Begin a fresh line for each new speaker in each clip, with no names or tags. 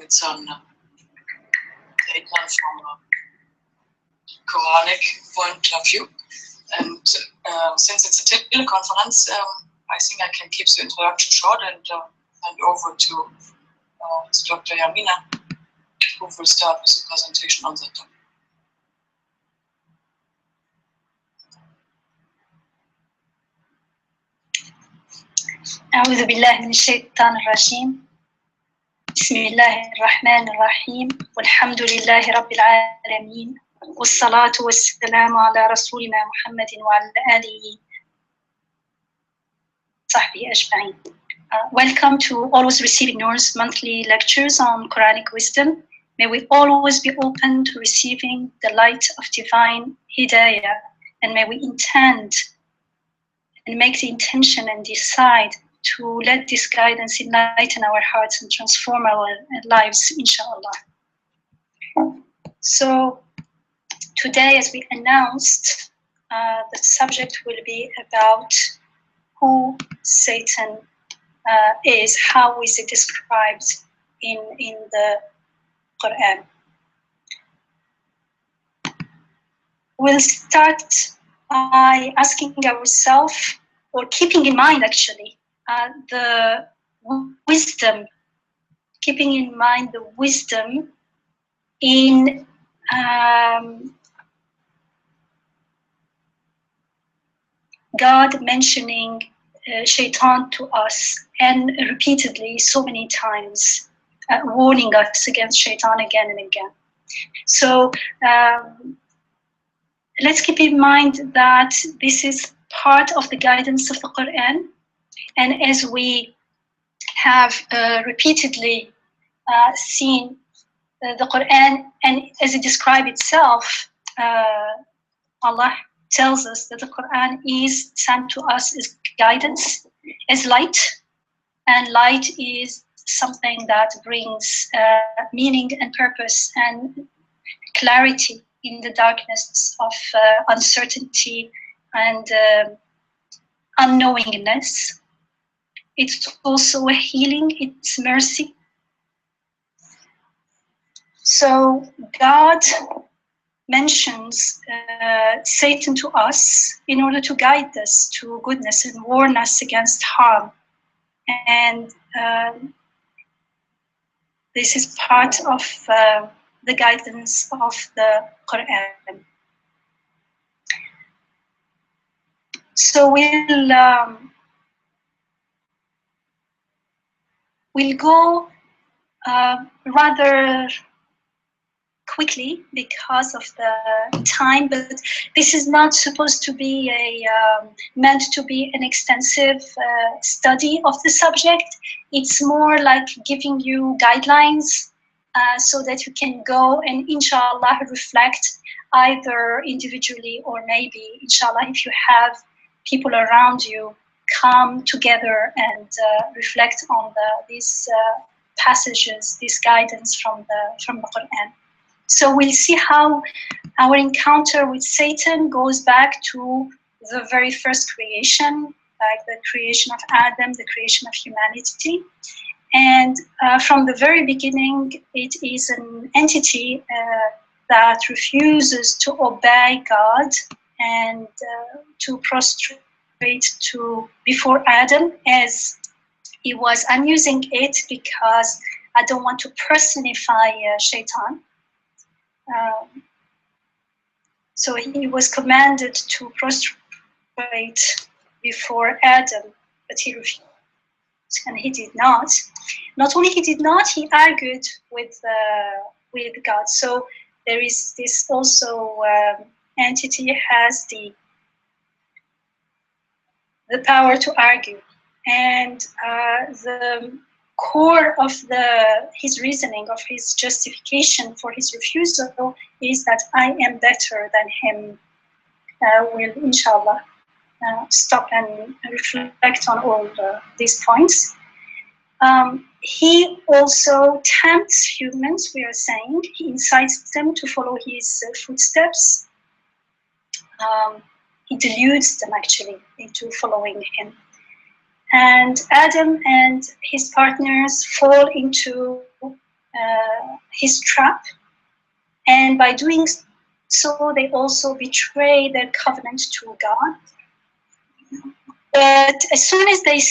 It's on taken from a Quranic point of view. And since it's a teleconference, I think I can keep the introduction short and hand over to Dr. Yamina, who will start with the presentation on that topic.
أعوذ بالله من الشيطان الرجيم. بسم الله الرحمن الرحيم والحمد لله رب العالمين والصلاة والسلام على رسولنا محمد وعلى آله وصحبه أجمعين. Welcome to Always Receiving Noor's monthly lectures on Quranic wisdom. May we always be open to receiving the light of divine hidayah, and may we intend and make the intention and decide to let this guidance enlighten our hearts and transform our lives, inshallah. So today, as we announced, the subject will be about who Satan is, how is it described in the Quran. We'll start by asking ourselves, or keeping in mind actually, the wisdom, keeping in mind the wisdom in God mentioning shaitan to us, and repeatedly so many times, warning us against shaitan again and again. So let's keep in mind that this is part of the guidance of the Quran, and as we have repeatedly seen the Quran, and as it describes itself, Allah tells us that the Quran is sent to us as guidance, as light, and light is something that brings meaning and purpose and clarity in the darkness of uncertainty and unknowingness. It's also a healing, it's mercy. So God mentions Satan to us in order to guide us to goodness and warn us against harm. And this is part of the guidance of the Quran. So we'll go rather quickly because of the time, but this is not supposed to be meant to be an extensive study of the subject. It's more like giving you guidelines so that you can go and inshallah reflect either individually or maybe inshallah if you have people around you, come together and reflect on these passages, this guidance from the Quran. So we'll see how our encounter with Satan goes back to the very first creation, like the creation of Adam, the creation of humanity. And from the very beginning, it is an entity that refuses to obey God and to prostrate before Adam, as he was. I'm using it because I don't want to personify Shaitan. So he was commanded to prostrate before Adam, but he refused, and he did not. Not only he did not, he argued with God. So there is this also entity has the power to argue, and the core of his reasoning, of his justification for his refusal is that I am better than him. We'll inshallah stop and reflect on all these points. He also tempts humans, we are saying. He incites them to follow his footsteps. He deludes them actually into following him. And Adam and his partners fall into his trap, and by doing so, they also betray their covenant to God. But as soon as they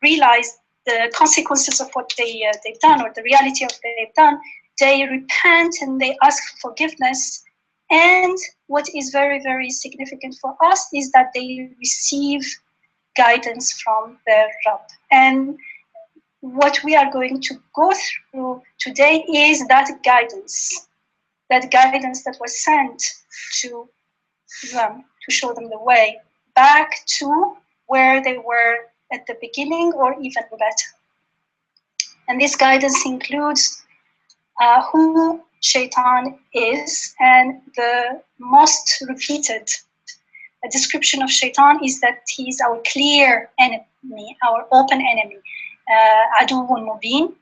realize the consequences of what they've done, or the reality of what they've done, they repent and they ask for forgiveness. And what is very, very significant for us is that they receive guidance from their Rabb. And what we are going to go through today is that guidance that was sent to them, to show them the way back to where they were at the beginning, or even better. And this guidance includes who Shaitan is, and the most repeated description of Shaitan is that he is our clear enemy, our open enemy, Aduwwun Mubin.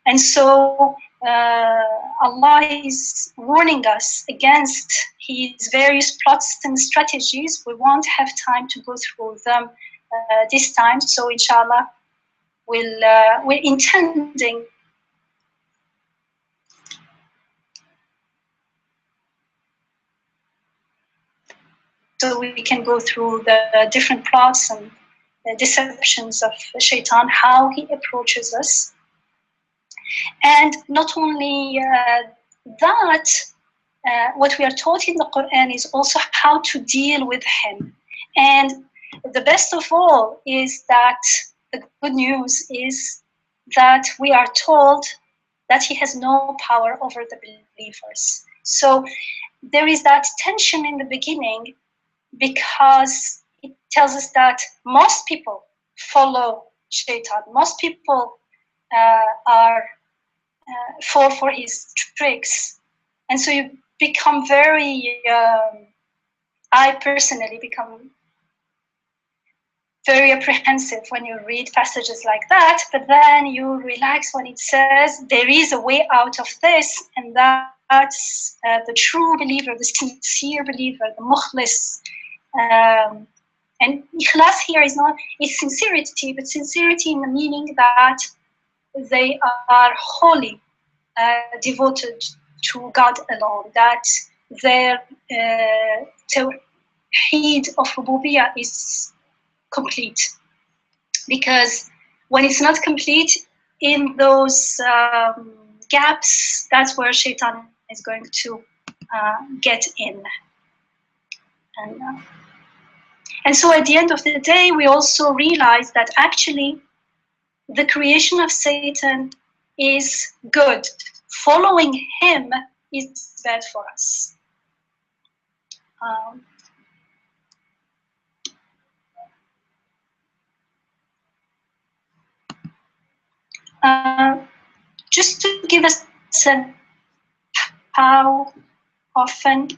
And so Allah is warning us against his various plots and strategies. We won't have time to go through them this time, so inshallah we're intending so we can go through the different plots and the deceptions of Shaitan, how he approaches us. And not only that, what we are taught in the Quran is also how to deal with him. And the best of all is that the good news is that we are told that he has no power over the believers. So there is that tension in the beginning, because it tells us that most people follow Shaitan. Most people fall for his tricks. And so you become very, I personally become very apprehensive when you read passages like that, but then you relax when it says there is a way out of this, and that's the true believer, the sincere believer, the mukhlis. And ikhlas here is not, it's sincerity, but sincerity in the meaning that they are wholly devoted to God alone, that their tawheed of rububiyyah is complete. Because when it's not complete, in those gaps, that's where Shaitan is going to get in. And so at the end of the day, we also realize that actually the creation of Satan is good. Following him is bad for us. Just to give us a sense how often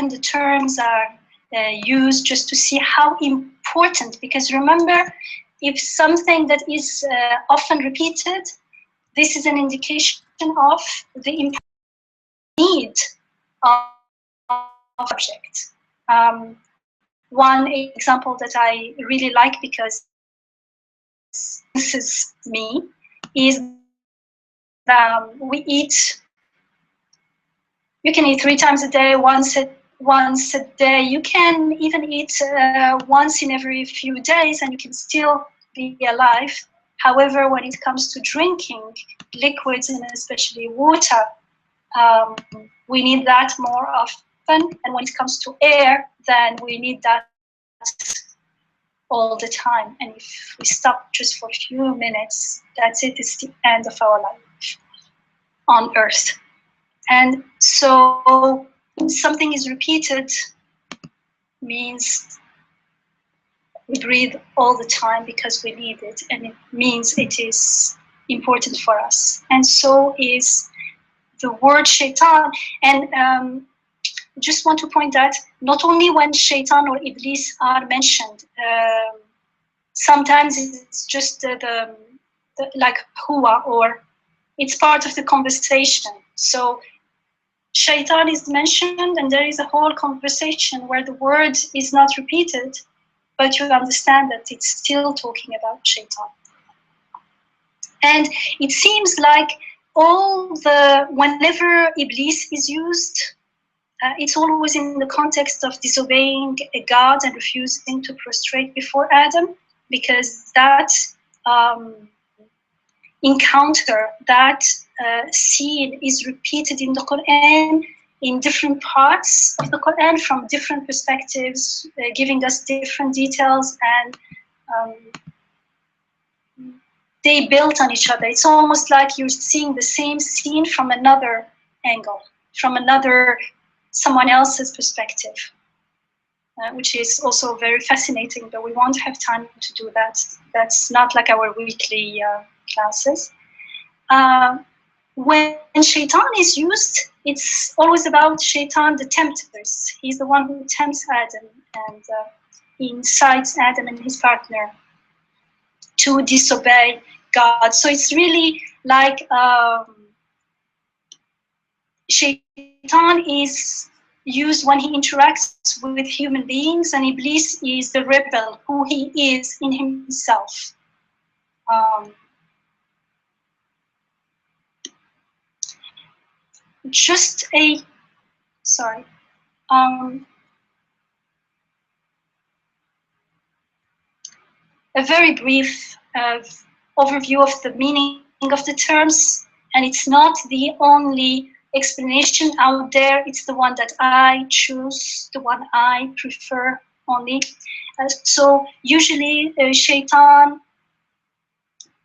the terms are used, just to see how important, because remember, if something that is often repeated, this is an indication of the need of object. One example that I really like, because this is me, is that we eat. You can eat 3 times a day, once a day. You can even eat once in every few days, and you can still be alive. However, when it comes to drinking liquids, and especially water, we need that more often. And when it comes to air, then we need that all the time. And if we stop just for a few minutes, that's it. It's the end of our life on Earth. And so something is repeated means we breathe all the time because we need it, and it means it is important for us. And so is the word Shaitan. And just want to point out, not only when Shaitan or Iblis are mentioned, sometimes it's just the like huwa, or it's part of the conversation. So Shaitan is mentioned, and there is a whole conversation where the word is not repeated, but you understand that it's still talking about Shaitan. And it seems like whenever Iblis is used, it's always in the context of disobeying God and refusing to prostrate before Adam, because that encounter, that scene is repeated in the Quran in different parts of the Quran from different perspectives, giving us different details, and they built on each other. It's almost like you're seeing the same scene from another angle, from someone else's perspective, which is also very fascinating, but we won't have time to do that. That's not like our weekly classes. When shaitan is used, it's always about shaitan, the tempters. He's the one who tempts Adam, and he incites Adam and his partner to disobey God. So it's really like shaitan is used when he interacts with human beings, and Iblis is the rebel who he is in himself. Just a very brief overview of the meaning of the terms, and it's not the only explanation out there. It's the one that I choose, the one I prefer only. So usually shaitan,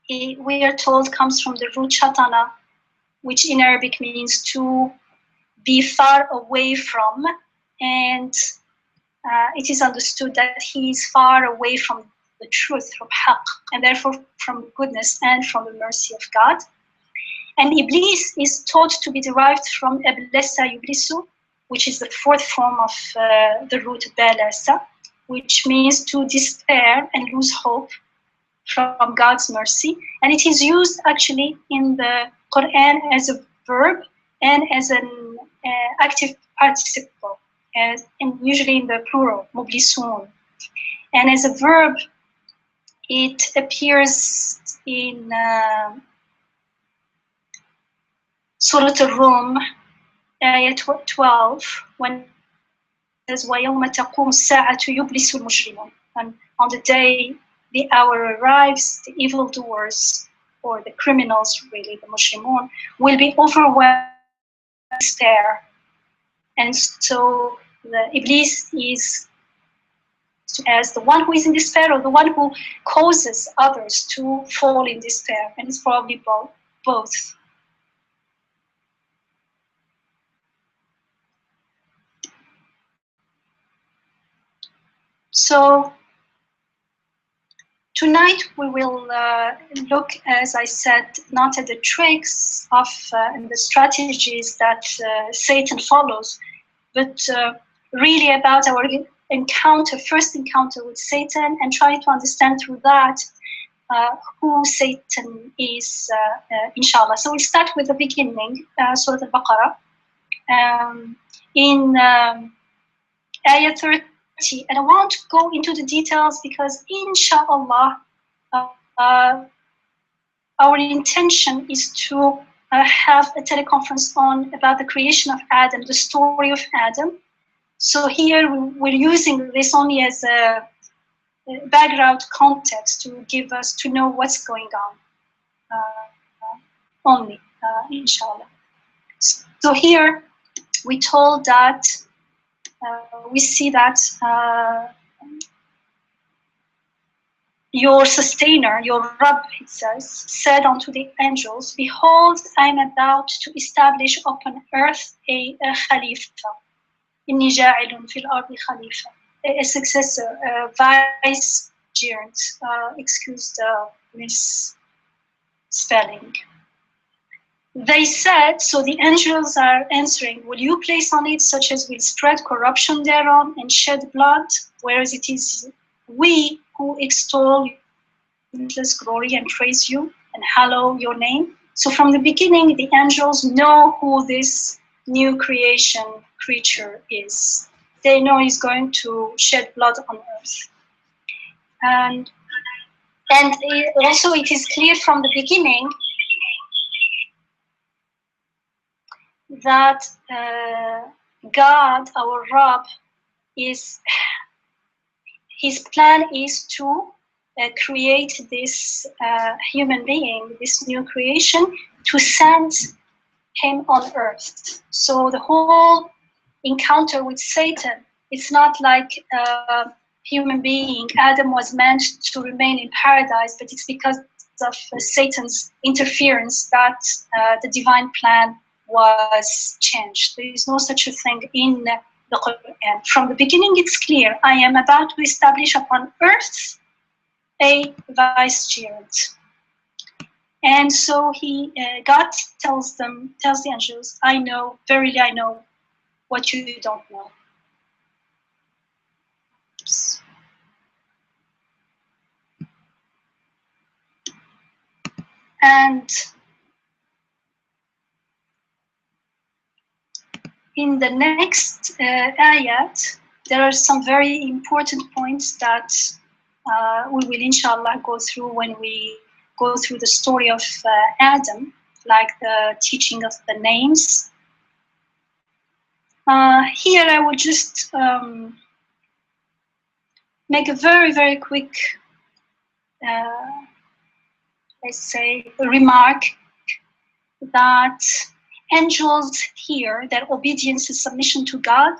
we are told, comes from the root shatana, which in Arabic means to be far away from, and it is understood that he is far away from the truth, from haqq, and therefore from goodness and from the mercy of God. And Iblis is taught to be derived from Ablasa Yublisu, which is the fourth form of the root Balasa, which means to despair and lose hope from God's mercy. And it is used actually in the Quran as a verb and as an active participle, and usually in the plural, mublisun. And as a verb, it appears in Surah Al-Rum, ayah 12, when it says, وَيَوْمَ تَقُومُ السَّاعَةُ يُبْلِسُ الْمُجْرِمُونَ. And on the day the hour arrives, the evildoers, or the criminals, really, the mushrimun, will be overwhelmed with despair. And so the Iblis is as the one who is in despair, or the one who causes others to fall in despair, and it's probably both. So tonight we will look, as I said, not at the tricks of and the strategies that Satan follows, but really about our first encounter with Satan, and try to understand through that who Satan is, inshallah. So we'll start with the beginning, Surah Al-Baqarah, in ayah 30. And I won't go into the details because, inshallah, our intention is to have a teleconference about the creation of Adam, the story of Adam. So here we're using this only as a background context to know what's going on, only, inshallah. So here we told that we see that your sustainer, your Rabb, it said unto the angels, behold, I am about to establish upon earth a Khalifa. Inni ja'ilun fil ardi Khalifa. A successor, a vicegerent, excuse the misspelling. They said, so the angels are answering, will you place on it such as will spread corruption thereon and shed blood, whereas it is we who extol your glory and praise you and hallow your name. So from the beginning, the angels know who this new creature is. They know he's going to shed blood on earth. And And also it is clear from the beginning that God, our Rabb, his plan is to create this human being, this new creation, to send him on earth. So the whole encounter with Satan, it's not like a human being. Adam was meant to remain in paradise, but it's because of Satan's interference that the divine plan was changed. There is no such a thing in the Quran. From the beginning, it's clear. I am about to establish upon earth a vicegerent. And so God tells the angels, I know, verily I know what you don't know. Oops. And in the next ayat, there are some very important points that we will inshallah go through when we go through the story of Adam, like the teaching of the names. Here I will just make a very, very quick, let's say, remark that angels here, their obedience and submission to God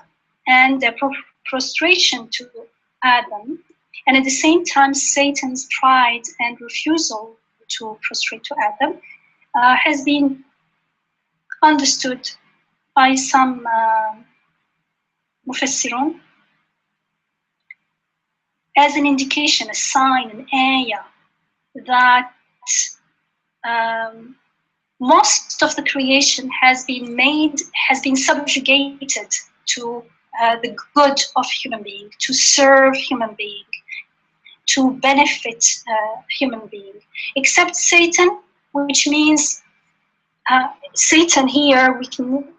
and their prostration to Adam, and at the same time Satan's pride and refusal to prostrate to Adam has been understood by some mufassirun as an indication, a sign, an ayah, that most of the creation has been subjugated to the good of human being, to serve human being, to benefit human being, except Satan, which means Satan here, we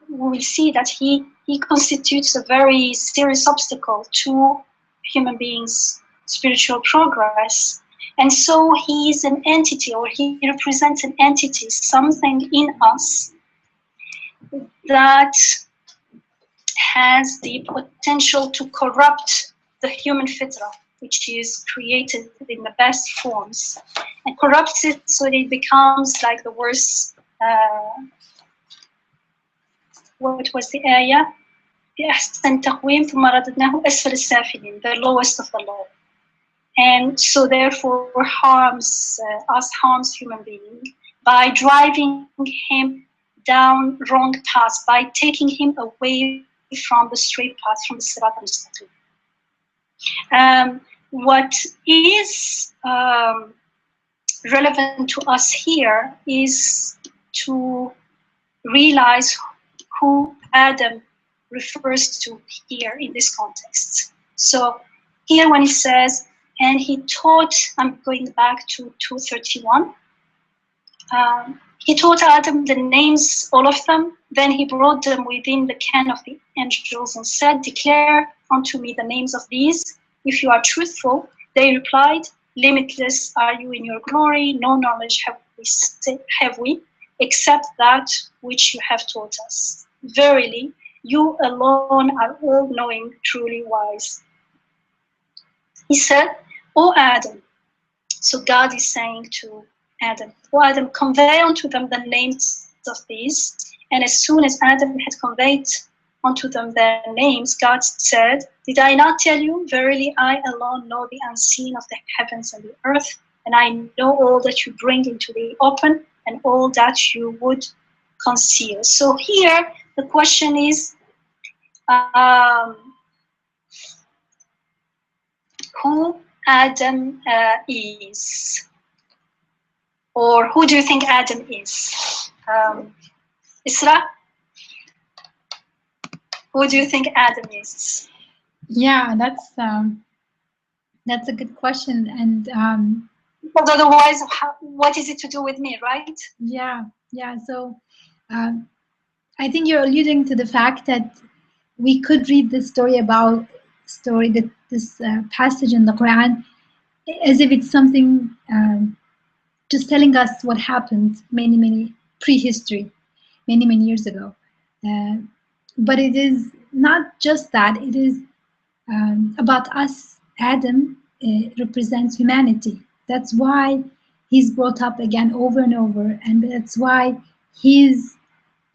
will see that he constitutes a very serious obstacle to human beings' spiritual progress. And so he is an entity, or he represents an entity, something in us that has the potential to corrupt the human fitrah, which is created in the best forms, and corrupts it so that it becomes like the worst. What was the ayah? بأحسن تقويم ثم رددناه أسفل السافلين, the lowest of the low. And so therefore harms human being by driving him down wrong paths, by taking him away from the straight path, from the Sirat al-Mustaqim. What is relevant to us here is to realize who Adam refers to here in this context. So here when he says, and he taught, I'm going back to 231, he taught Adam the names, all of them, then he brought them within the ken of the angels and said, declare unto me the names of these, if you are truthful. They replied, limitless are you in your glory, no knowledge have we, except that which you have taught us. Verily, you alone are all-knowing, truly wise. He said, O Adam, so God is saying to Adam, O Adam, convey unto them the names of these. And as soon as Adam had conveyed unto them their names, God said, did I not tell you? Verily, I alone know the unseen of the heavens and the earth, and I know all that you bring into the open and all that you would conceal. So here, the question is, who Adam is, or who do you think Adam is? Isra, who do you think Adam is?
Yeah, that's a good question, and
but otherwise, what is it to do with me, right?
Yeah. So I think you're alluding to the fact that we could read this story, this passage in the Quran, as if it's something just telling us what happened many prehistory, many years ago. But it is not just that. It is about us. Adam represents humanity. That's why he's brought up again over and over, and that's why his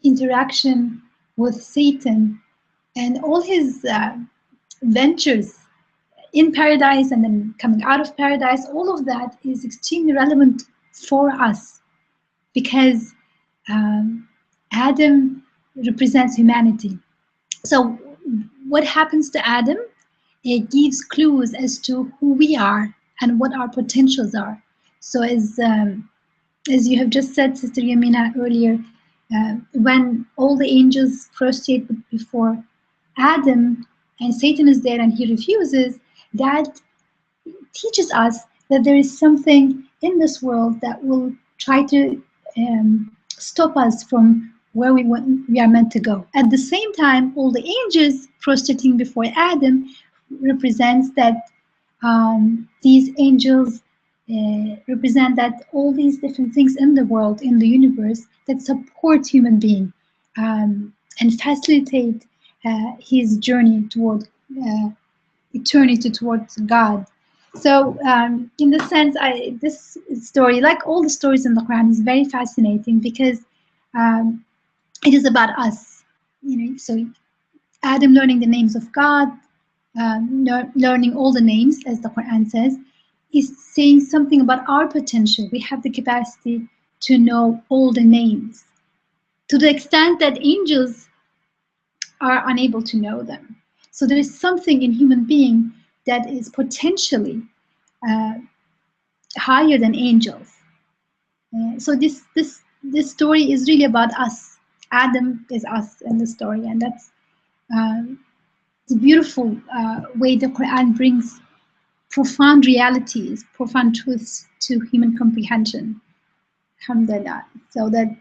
interaction with Satan and all his ventures in paradise and then coming out of paradise, all of that is extremely relevant for us because Adam represents humanity. So what happens to Adam? It gives clues as to who we are and what our potentials are. So as you have just said, Sister Yamina, earlier, when all the angels prostrate before Adam and Satan is there and he refuses, that teaches us that there is something in this world that will try to stop us from where we are meant to go. At the same time, all the angels prostrating before Adam represents that these angels represent that all these different things in the world, in the universe, that support human being and facilitate his journey toward eternity, towards God. So in the sense, this story, like all the stories in the Quran, is very fascinating because it is about us. So Adam learning the names of God, learning all the names, as the Quran says, is saying something about our potential. We have the capacity to know all the names, to the extent that angels are unable to know them. So there is something in human being that is potentially higher than angels. So this story is really about us. Adam is us in the story, and that's the beautiful way the Quran brings profound realities, profound truths to human comprehension. Alhamdulillah. So that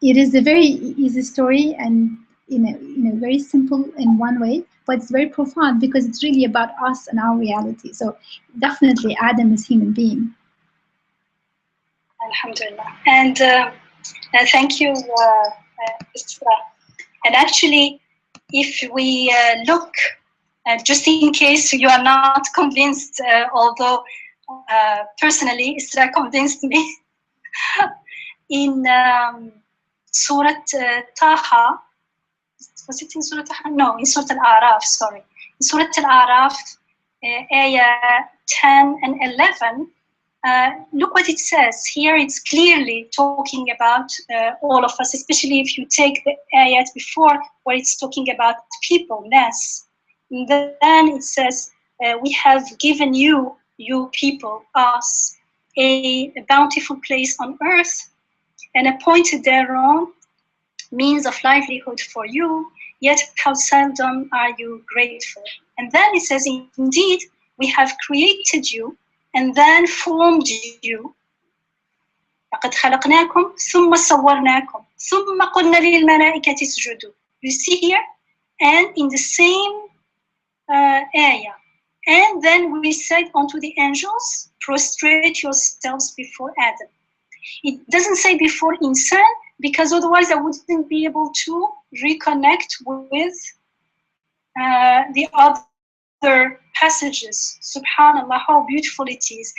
it is a very easy story and in a very simple in one way, but it's very profound because it's really about us and our reality. So definitely Adam is human being.
Alhamdulillah. And thank you, Isra. And actually, if we look, just in case you are not convinced, although personally Isra convinced me, in Surah Taha, was it in Surah Taha? No, in Surah Al-A'raf, sorry. In Surah Al-A'raf, ayah 10 and 11, look what it says. Here it's clearly talking about all of us, especially if you take the ayat before where it's talking about people, nas. And then it says, we have given you people, us, a bountiful place on earth and appointed thereon means of livelihood for you, yet how seldom are you grateful. And then it says, indeed, we have created you and then formed you. لقد خلقناكم ثم صورناكم ثم قلنا للملائكة اسجدوا. You see here? And in the same ayah. And then we said unto the angels, prostrate yourselves before Adam. It doesn't say before insan, because otherwise I wouldn't be able to reconnect with the other passages. Subhanallah, how beautiful it is.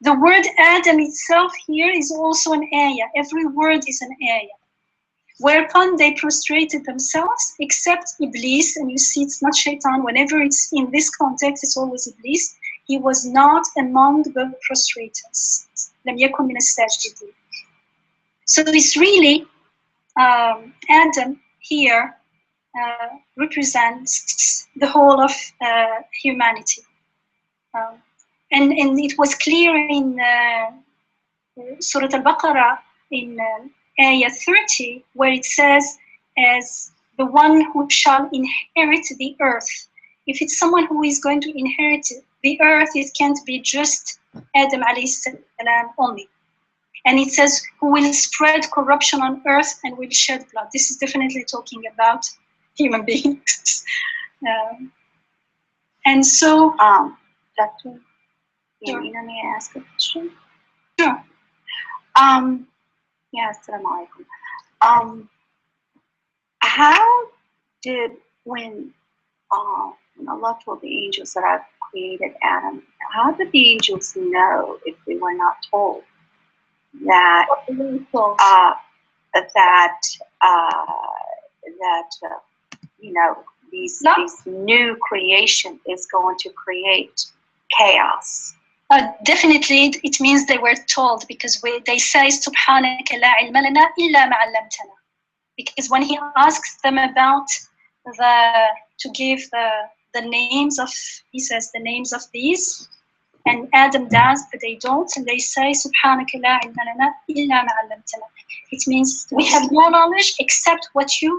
The word Adam itself here is also an ayah. Every word is an ayah. Whereupon they prostrated themselves, except Iblis, and you see it's not Shaitan. Whenever it's in this context, it's always Iblis. He was not among the prostrators. لم يكن من الساجدين. So it's really Adam here represents the whole of humanity. And it was clear in Surah Al-Baqarah in Ayah 30, where it says, as the one who shall inherit the earth. If it's someone who is going to inherit the earth, it can't be just Adam alayhi salam only. And it says, who will spread corruption on earth and will shed blood. This is definitely talking about human beings. And so, that one.
Yamina, may I ask a question?
Sure.
Yes, assalamu alaikum. How did, when Allah told the angels that I've created Adam, how did the angels know if they were not told that these new creation is going to create chaos?
Definitely, it means they were told, because they say, "Subhanaka la ilma lana illa ma 'allamtana." Because when he asks them about to give the names of, he says the names of these, and Adam does, but they don't, and they say, "Subhanaka la ilma lana illa ma 'allamtana." It means we have no knowledge except what you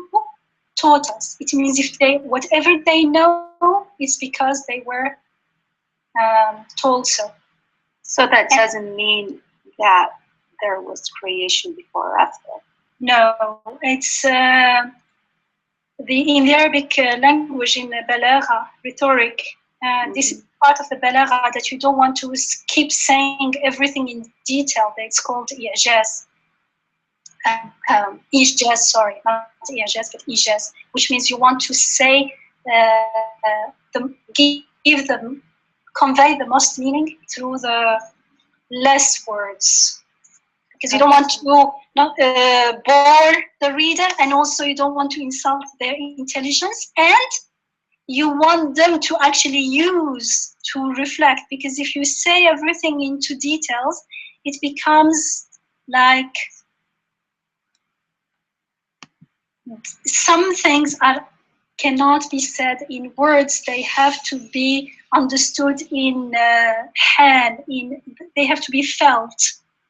taught us. It means whatever they know, it's because they were told so.
So that doesn't mean that there was creation before or after.
No, it's in the Arabic language, in balagha, rhetoric. This is part of the balagha that you don't want to keep saying everything in detail. It's called ijaz. Ijaz, sorry, not ijaz, but ijaz, which means you want to say, convey the most meaning through the less words. Because you don't want to bore the reader, and also you don't want to insult their intelligence, and you want them to actually use to reflect. Because if you say everything into details, it becomes like some things cannot be said in words. They have to be understood in hand. They have to be felt.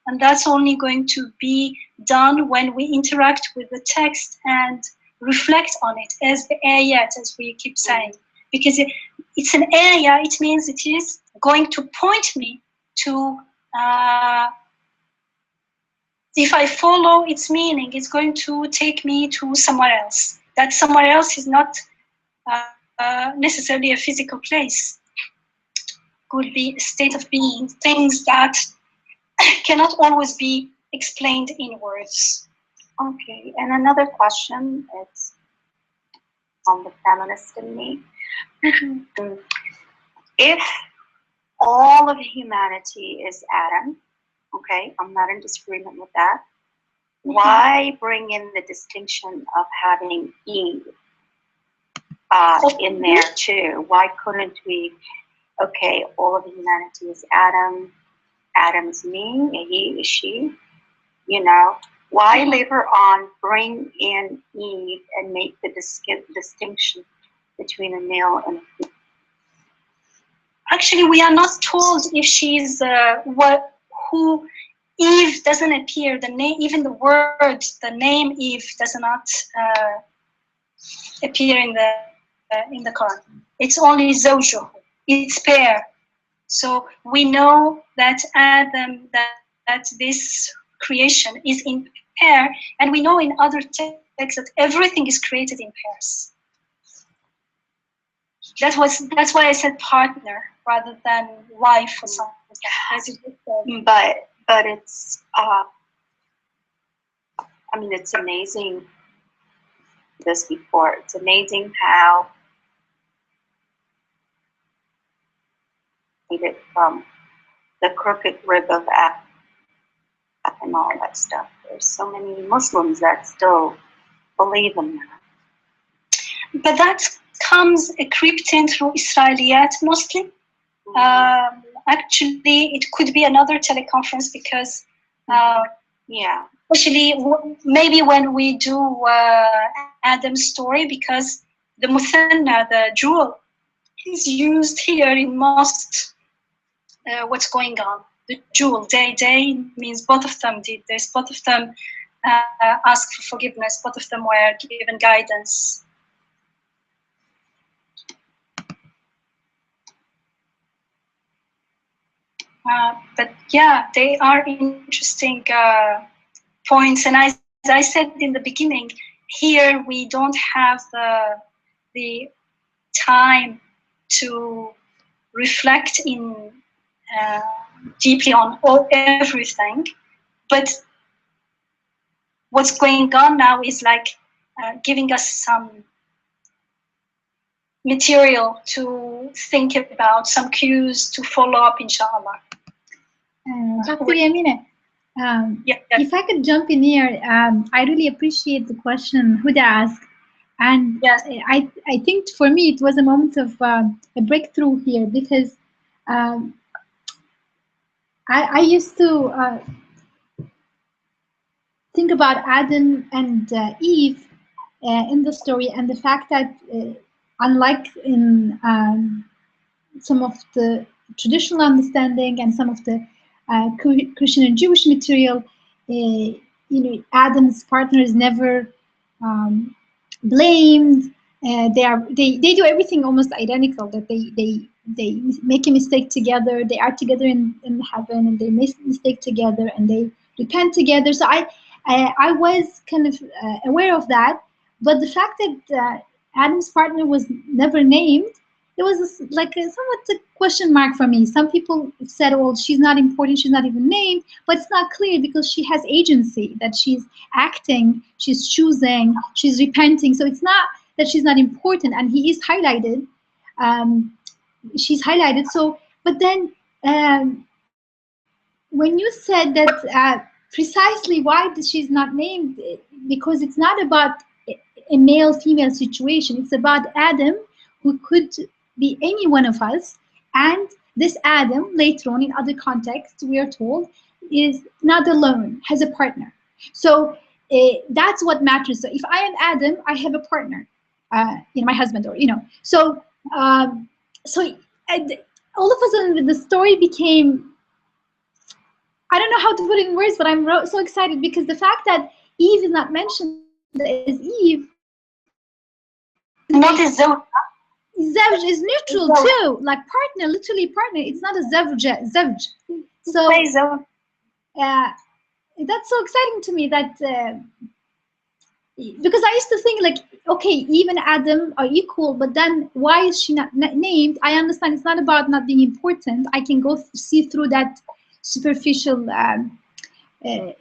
And that's only going to be done when we interact with the text and reflect on it, as the ayat, as we keep saying. Because it's an ayah, it means it is going to point me to, if I follow its meaning, it's going to take me to somewhere else. That somewhere else is not necessarily a physical place. Could be a state of being, things that cannot always be explained in words.
Okay, and another question, it's on the feminist in me. If all of humanity is Adam, okay, I'm not in disagreement with that, why bring in the distinction of having Eve in there too? Why couldn't we, okay, all of humanity is Adam, Adam is me, and he is she, why later on bring in Eve and make the distinction between a male and a female?
Actually, we are not told if she's who. Eve doesn't appear. The name, even the word, the name Eve does not appear in the Quran. It's only zawjuh. It's pair. So we know that Adam, that this creation is in pair, and we know in other texts that everything is created in pairs. That's why I said partner rather than wife or something.
But it's it's amazing. This before, it's amazing how it from the crooked rib of Adam and all that stuff. There's so many Muslims that still believe in that.
But that comes creeped in through Israeliyat mostly. Actually, it could be another teleconference because, especially maybe when we do Adam's story, because the muthanna, the jewel, is used here in most what's going on. The jewel, they means both of them did this, both of them asked for forgiveness, both of them were given guidance. But yeah, they are interesting points. And as I said in the beginning, here we don't have the time to reflect in deeply on everything, but what's going on now is like giving us some material to think about, some cues to follow up, inshallah.
Dr. Yamina, if I could jump in here, I really appreciate the question Huda asked. And
yes,
I think for me it was a moment of a breakthrough here, because I used to think about Adam and Eve in the story, and the fact that unlike in some of the traditional understanding and some of the Christian and Jewish material, Adam's partner is never blamed. They do everything almost identical. That they make a mistake together. They are together in heaven, and they make a mistake together, and they repent together. So I was kind of aware of that, but the fact that Adam's partner was never named, it was like somewhat a question mark for me. Some people said, well, she's not important, she's not even named, but it's not clear because she has agency, that she's acting, she's choosing, she's repenting. So it's not that she's not important, and he is highlighted. She's highlighted. So, but then when you said that precisely why she's not named, because it's not about a male-female situation. It's about Adam, who could be any one of us, and this Adam, later on in other contexts, we are told, is not alone, has a partner. So that's what matters. So if I am Adam, I have a partner, my husband, or So all of a sudden, the story became, I don't know how to put it in words, but I'm so excited because the fact that Eve is not mentioned as Eve.
Not as zawj.
Zawj is neutral too, like partner, literally partner. It's not a zawj. So that's so exciting to me, that because I used to think like, okay, Eve and Adam are equal, but then why is she not named? I understand it's not about not being important. I can go see through that superficial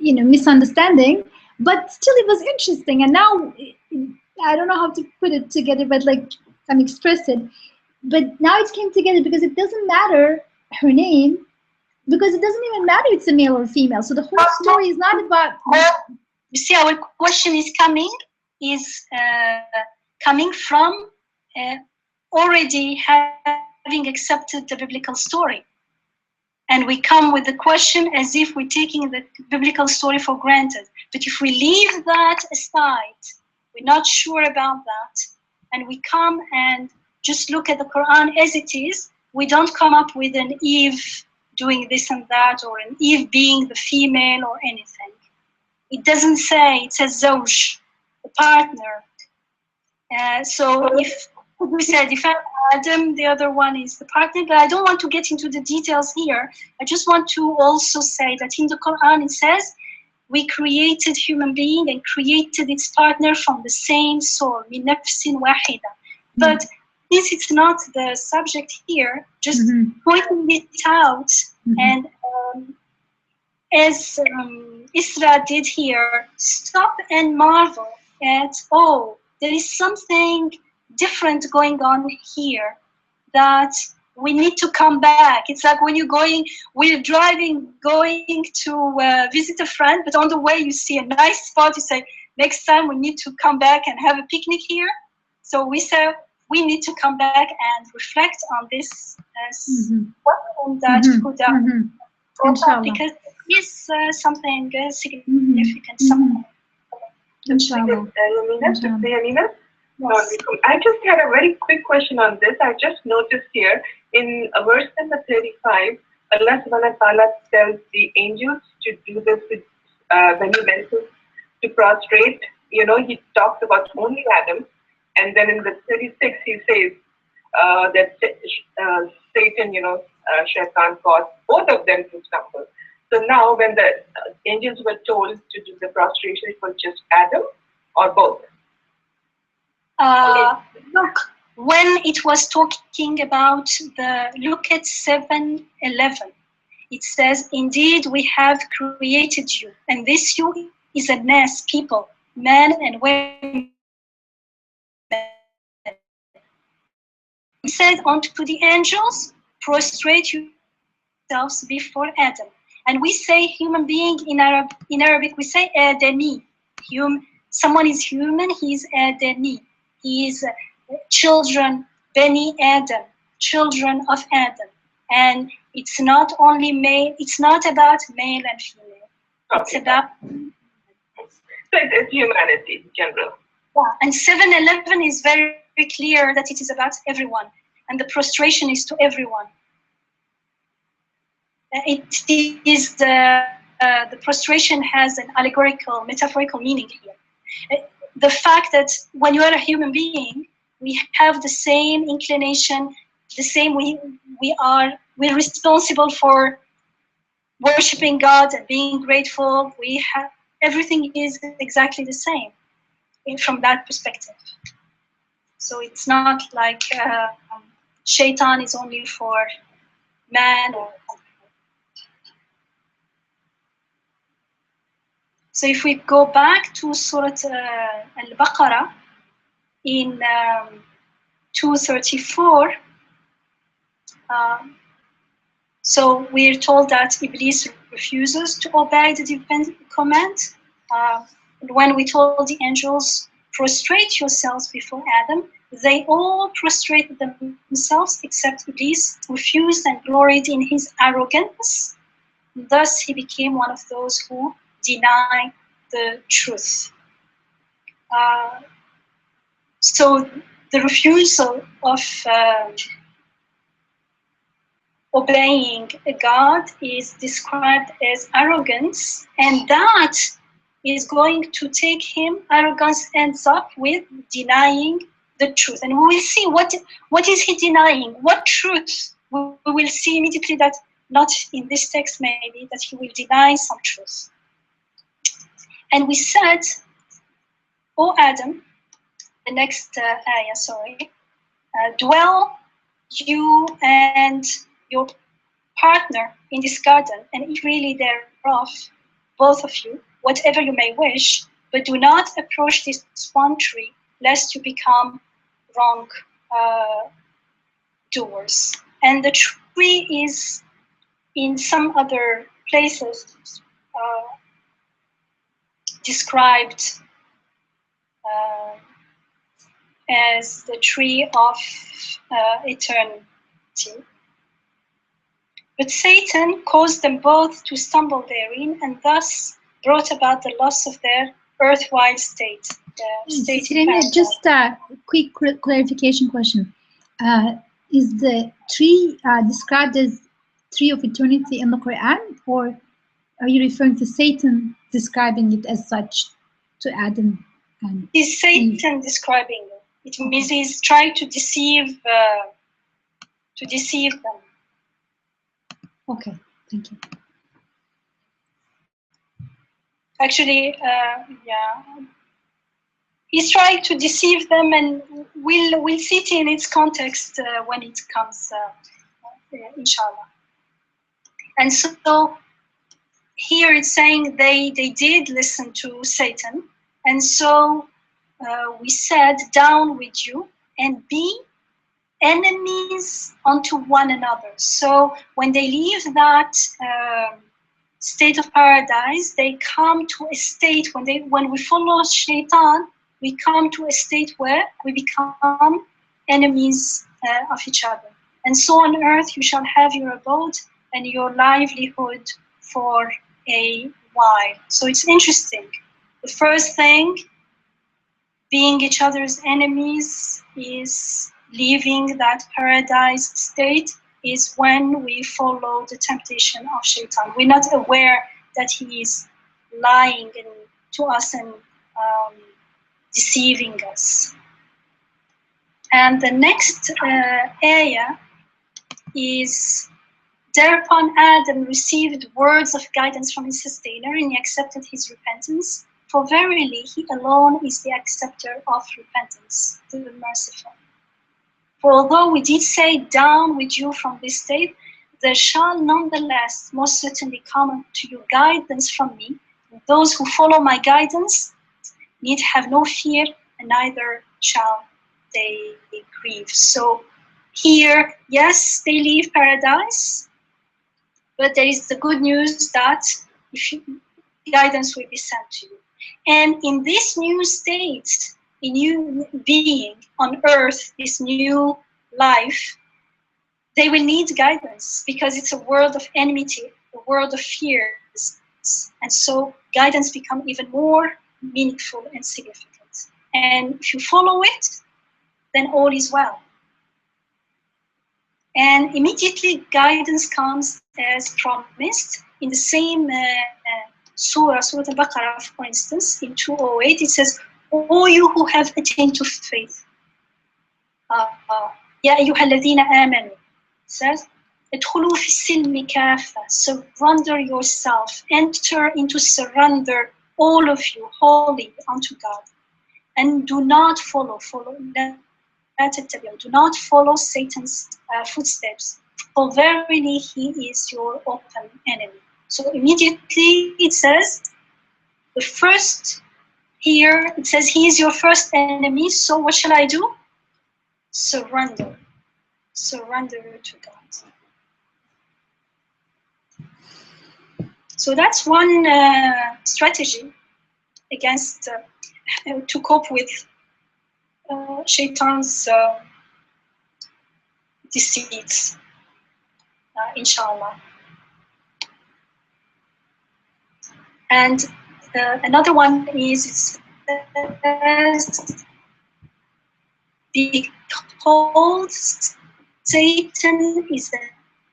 misunderstanding, but still it was interesting. And now I don't know how to put it together, but like I'm express it. But now it came together because it doesn't matter her name, because it doesn't even matter if it's a male or female. So the whole story is not about.
You see, our question is coming from already having accepted the biblical story. And we come with the question as if we're taking the biblical story for granted. But if we leave that aside, we're not sure about that, and we come and just look at the Quran as it is, we don't come up with an Eve doing this and that, or an Eve being the female or anything. It doesn't say, it says zawj, the partner. So if we said, if Adam, the other one is the partner, but I don't want to get into the details here. I just want to also say that in the Quran it says, we created human being and created its partner from the same soul, min nafsin wahida. But this is not the subject here, just pointing it out, and as Isra did here, stop and marvel at, oh, there is something different going on here that we need to come back. It's like when we're driving, going to visit a friend, but on the way you see a nice spot, you say, next time we need to come back and have a picnic here. So we say, we need to come back and reflect on this that because it is something significant.
Yamina? I just had a very quick question on this. I just noticed here in verse number 35, Allah subhanahu wa ta'ala tells the angels to do this with when he mentions to prostrate. He talks about only Adam, and then in the 36 he says that Satan, Shaitan caused both of them to stumble. So now when the angels were told to do the prostration, it was just Adam or both?
Look, when it was talking about look at 7:11. It says, indeed, we have created you, and this you is a mass, people, men and women. He said unto the angels, prostrate yourselves before Adam. And we say human being in Arabic, we say Adami. Someone is human, he is Adami. He is children, Bani Adam, children of Adam. And it's not only male, it's not about male and female.
Okay.
It's about...
So it's humanity in general.
Yeah, and 7:11 is very clear that it is about everyone. And the prostration is to everyone. It is the prostration has an allegorical, metaphorical meaning here. The fact that when you are a human being, we have the same inclination, the same we're responsible for worshiping God and being grateful. Everything is exactly the same from that perspective. So it's not like shaitan is only for man or... So if we go back to Surah Al-Baqarah in 234, so we're told that Iblis refuses to obey the divine command. When we told the angels, prostrate yourselves before Adam, they all prostrated themselves except Iblis, refused and gloried in his arrogance. Thus he became one of those who deny the truth. So the refusal of obeying God is described as arrogance, and that is going to take him, arrogance ends up with denying the truth. And we will see what is he denying, what truth. We will see immediately that, not in this text maybe, that he will deny some truth. And we said, O Adam, the next ayah, sorry, dwell you and your partner in this garden and eat freely thereof, both of you, whatever you may wish, but do not approach this one tree, lest you become wrong doers. And the tree is in some other places described as the tree of eternity. But Satan caused them both to stumble therein, and thus brought about the loss of their earthwide state.
Just a quick clarification question. Is the tree described as tree of eternity in the Quran, or are you referring to Satan describing it as such to Adam?
Is Satan describing it? It means he's trying to deceive them.
Okay, thank you.
Actually, yeah, he's trying to deceive them, and we'll see it in its context when it comes, inshallah. And so here it's saying they did listen to Satan, and so we said, down with you and be enemies unto one another. So when they leave that state of paradise, they come to a state, when we follow shaitan, we come to a state where we become enemies of each other. And so on earth you shall have your abode and your livelihood for a while. So it's interesting. The first thing, being each other's enemies, is leaving that paradise state, is when we follow the temptation of shaitan. We're not aware that he is lying to us and deceiving us. And the next ayah is, thereupon Adam received words of guidance from his sustainer, and he accepted his repentance. For verily he alone is the acceptor of repentance, the merciful. For although we did say, down with you from this state, there shall nonetheless most certainly come to you guidance from me. Those who follow my guidance need have no fear, and neither shall they grieve. So here, yes, they leave paradise, but there is the good news that guidance will be sent to you. And in this new state, a new being on earth, this new life, they will need guidance because it's a world of enmity, a world of fears. And so guidance becomes even more meaningful and significant. And if you follow it, then all is well. And immediately guidance comes as promised. In the same Surah Al-Baqarah, for instance, in 208, it says, "O you who have attained to faith, Ya ayyuha alladhina amanu," says, "Idkhulu fi silmi kafa," surrender yourself, enter into surrender, all of you, wholly unto God, and do not follow, do not follow Satan's footsteps, for verily he is your open enemy. So immediately it says, the first here, it says he is your first enemy, so what shall I do? Surrender. Surrender to God. So that's one strategy against, to cope with Shaitan's deceits, inshallah. And another one is, behold, Satan is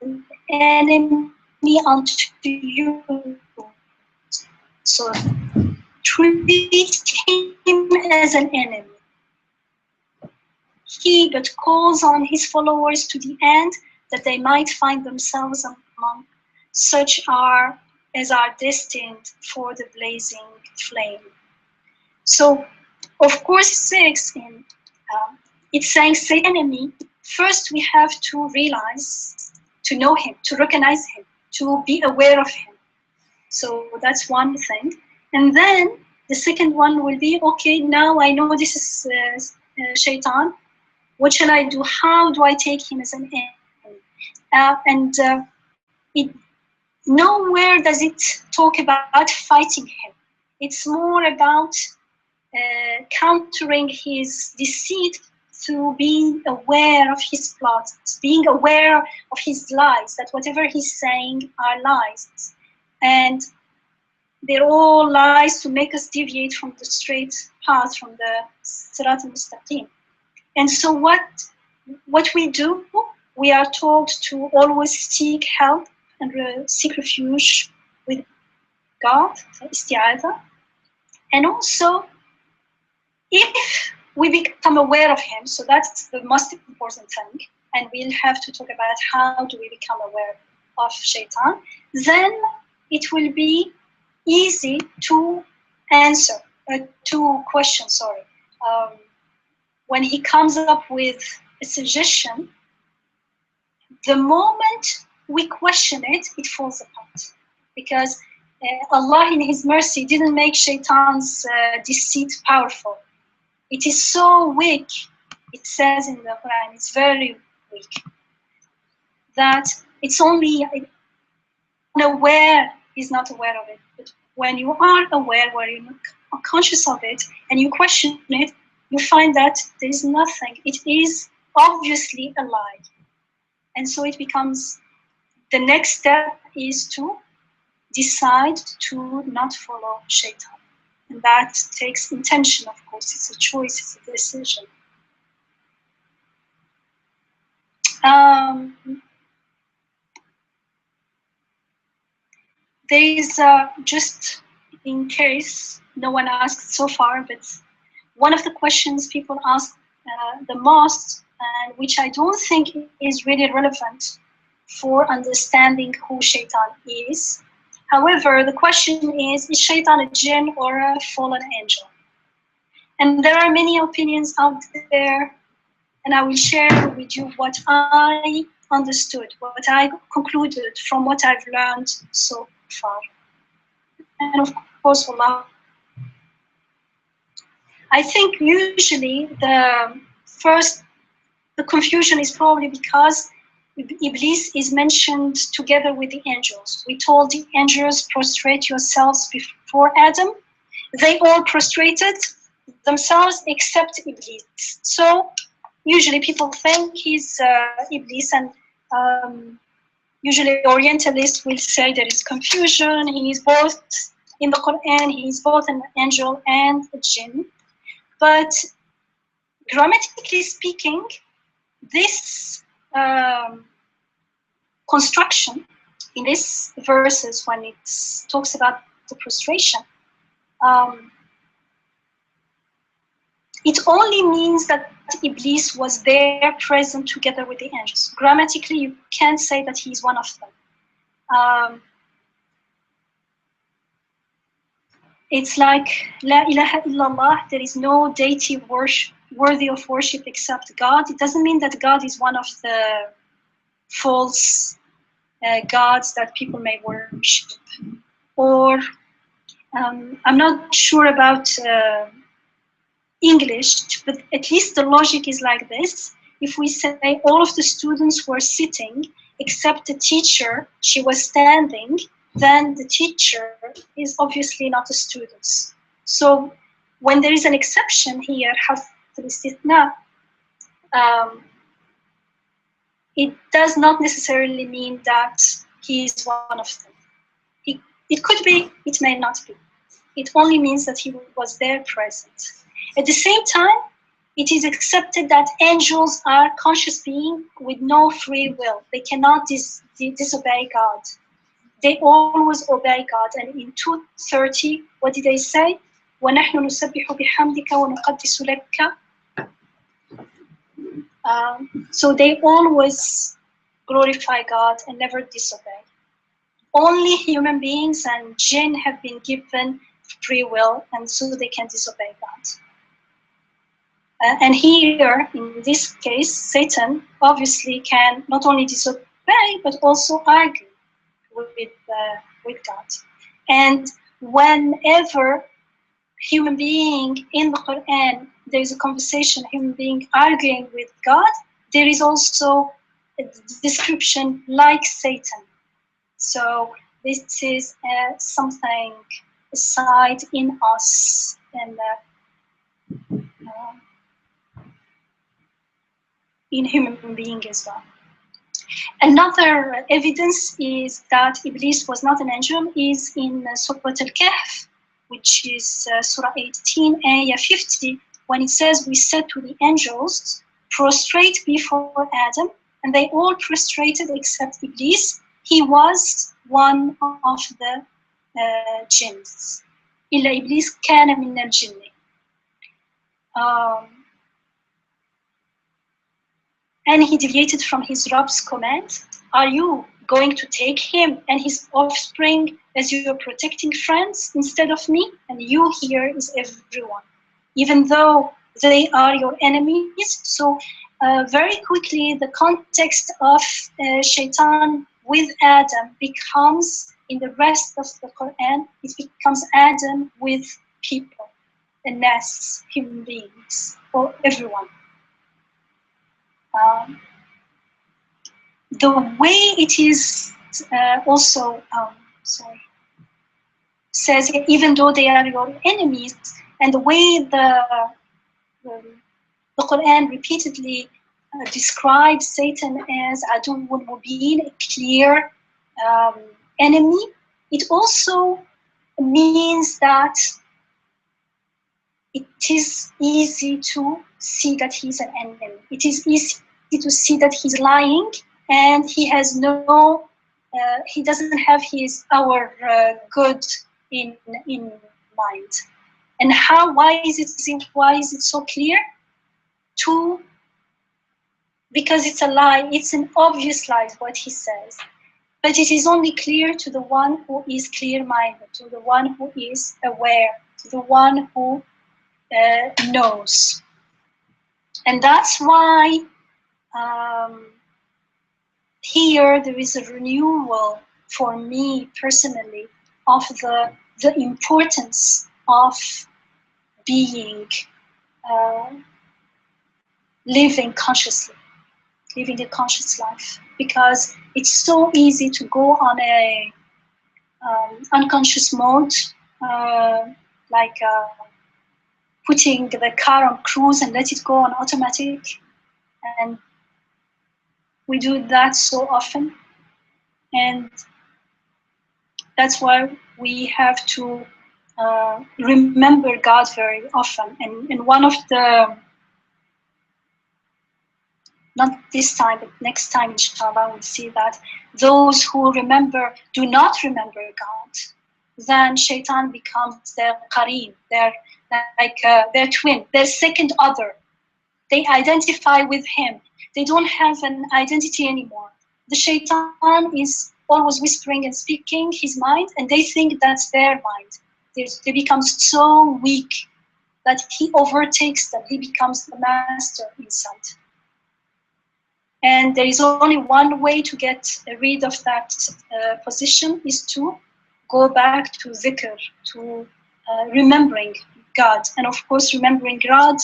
an enemy unto you. So treat him as an enemy. He but calls on his followers to the end that they might find themselves among such as are destined for the blazing flame. So, of course, it's saying say enemy. First, we have to realize, to know him, to recognize him, to be aware of him. So that's one thing. And then the second one will be, okay, now I know this is Shaitan. What shall I do? How do I take him as an enemy? Nowhere does it talk about fighting him. It's more about countering his deceit through being aware of his plots, being aware of his lies, that whatever he's saying are lies. And they're all lies to make us deviate from the straight path, from the Sirat al-Mustaqim. And so what we do, we are told to always seek help and seek refuge with God, isti'adha. And also, if we become aware of him, so that's the most important thing, and we'll have to talk about how do we become aware of Shaitan, then it will be easy to answer, to question, when he comes up with a suggestion, the moment we question it, it falls apart. Because Allah in his mercy didn't make Shaitan's deceit powerful. It is so weak, it says in the Quran, it's very weak, that it's only unaware, he's not aware of it. But when you are aware, where you are conscious of it, and you question it, you find that there is nothing. It is obviously a lie. And so it becomes, the next step is to decide to not follow Shaitan. And that takes intention, of course. It's a choice, it's a decision. There is, just in case no one asked so far, but one of the questions people ask the most, and which I don't think is really relevant for understanding who Shaitan is. However, the question is Shaitan a jinn or a fallen angel? And there are many opinions out there and I will share with you what I understood, what I concluded from what I've learned so far. And of course, Allah, I think usually the confusion is probably because Iblis is mentioned together with the angels. We told the angels, prostrate yourselves before Adam. They all prostrated themselves except Iblis. So usually people think he's Iblis, and usually Orientalists will say there is confusion. He is both, in the Quran, he is both an angel and a jinn. But grammatically speaking, this construction in these verses, when it talks about the prostration, it only means that Iblis was there present together with the angels. Grammatically, you can't say that he's one of them. It's like, La ilaha illallah, there is no deity worthy of worship except God. It doesn't mean that God is one of the false gods that people may worship. Or, I'm not sure about English, but at least the logic is like this. If we say all of the students were sitting except the teacher, she was standing, then the teacher is obviously not the students. So when there is an exception here, it does not necessarily mean that he is one of them. It could be, it may not be. It only means that he was there present. At the same time, it is accepted that angels are conscious beings with no free will. They cannot disobey God. They always obey God. And in 2:30, what did they say? وَنَحْنُ نُسَبِّحُ بِحَمْدِكَ وَنُقَدِّسُ لَكَ. So they always glorify God and never disobey. Only human beings and jinn have been given free will, and so they can disobey God. And here, in this case, Satan obviously can not only disobey, but also argue with God. And whenever human being in the Quran, there is a conversation, human being arguing with God, there is also a description like Satan. So this is something, a side in us, and in human being as well. Another evidence is that Iblis was not an angel is in Surah Al-Kahf, which is Surah 18, Ayah 50, when it says, we said to the angels, prostrate before Adam, and they all prostrated except Iblis. He was one of the jinns. إِلَّا إِبْلِيسَ كَانَ مِنَ الْجِنِّ. And he deviated from his Rabb's command. Are you going to take him and his offspring as your protecting friends instead of me? And you here is everyone, even though they are your enemies. So very quickly, the context of Shaitan with Adam becomes, in the rest of the Quran, it becomes Adam with people, the nas, human beings, or everyone. The way it is also says, even though they are your enemies, and the way the Quran repeatedly describes Satan as Aduwwun Mubin, a clear enemy, it also means that it is easy to see that he's an enemy. It is easy to see that he's lying, and he has no, he doesn't have our good in mind. And why is it so clear? Because it's a lie, it's an obvious lie what he says. But it is only clear to the one who is clear-minded, to the one who is aware, to the one who knows. And that's why here there is a renewal for me personally of the importance of being, living consciously, living a conscious life, because it's so easy to go on a unconscious mode, like putting the car on cruise and let it go on automatic, and we do that so often. And that's why we have to remember God very often. And one of the, not this time, but next time, inshallah, we'll see that those who remember, do not remember God, then shaitan becomes their qareen, their twin, their second other. They identify with him. They don't have an identity anymore. The shaitan is always whispering and speaking his mind, and they think that's their mind. They become so weak that he overtakes them. He becomes the master inside. And there is only one way to get rid of that position, is to go back to dhikr, to remembering God. And of course, remembering God,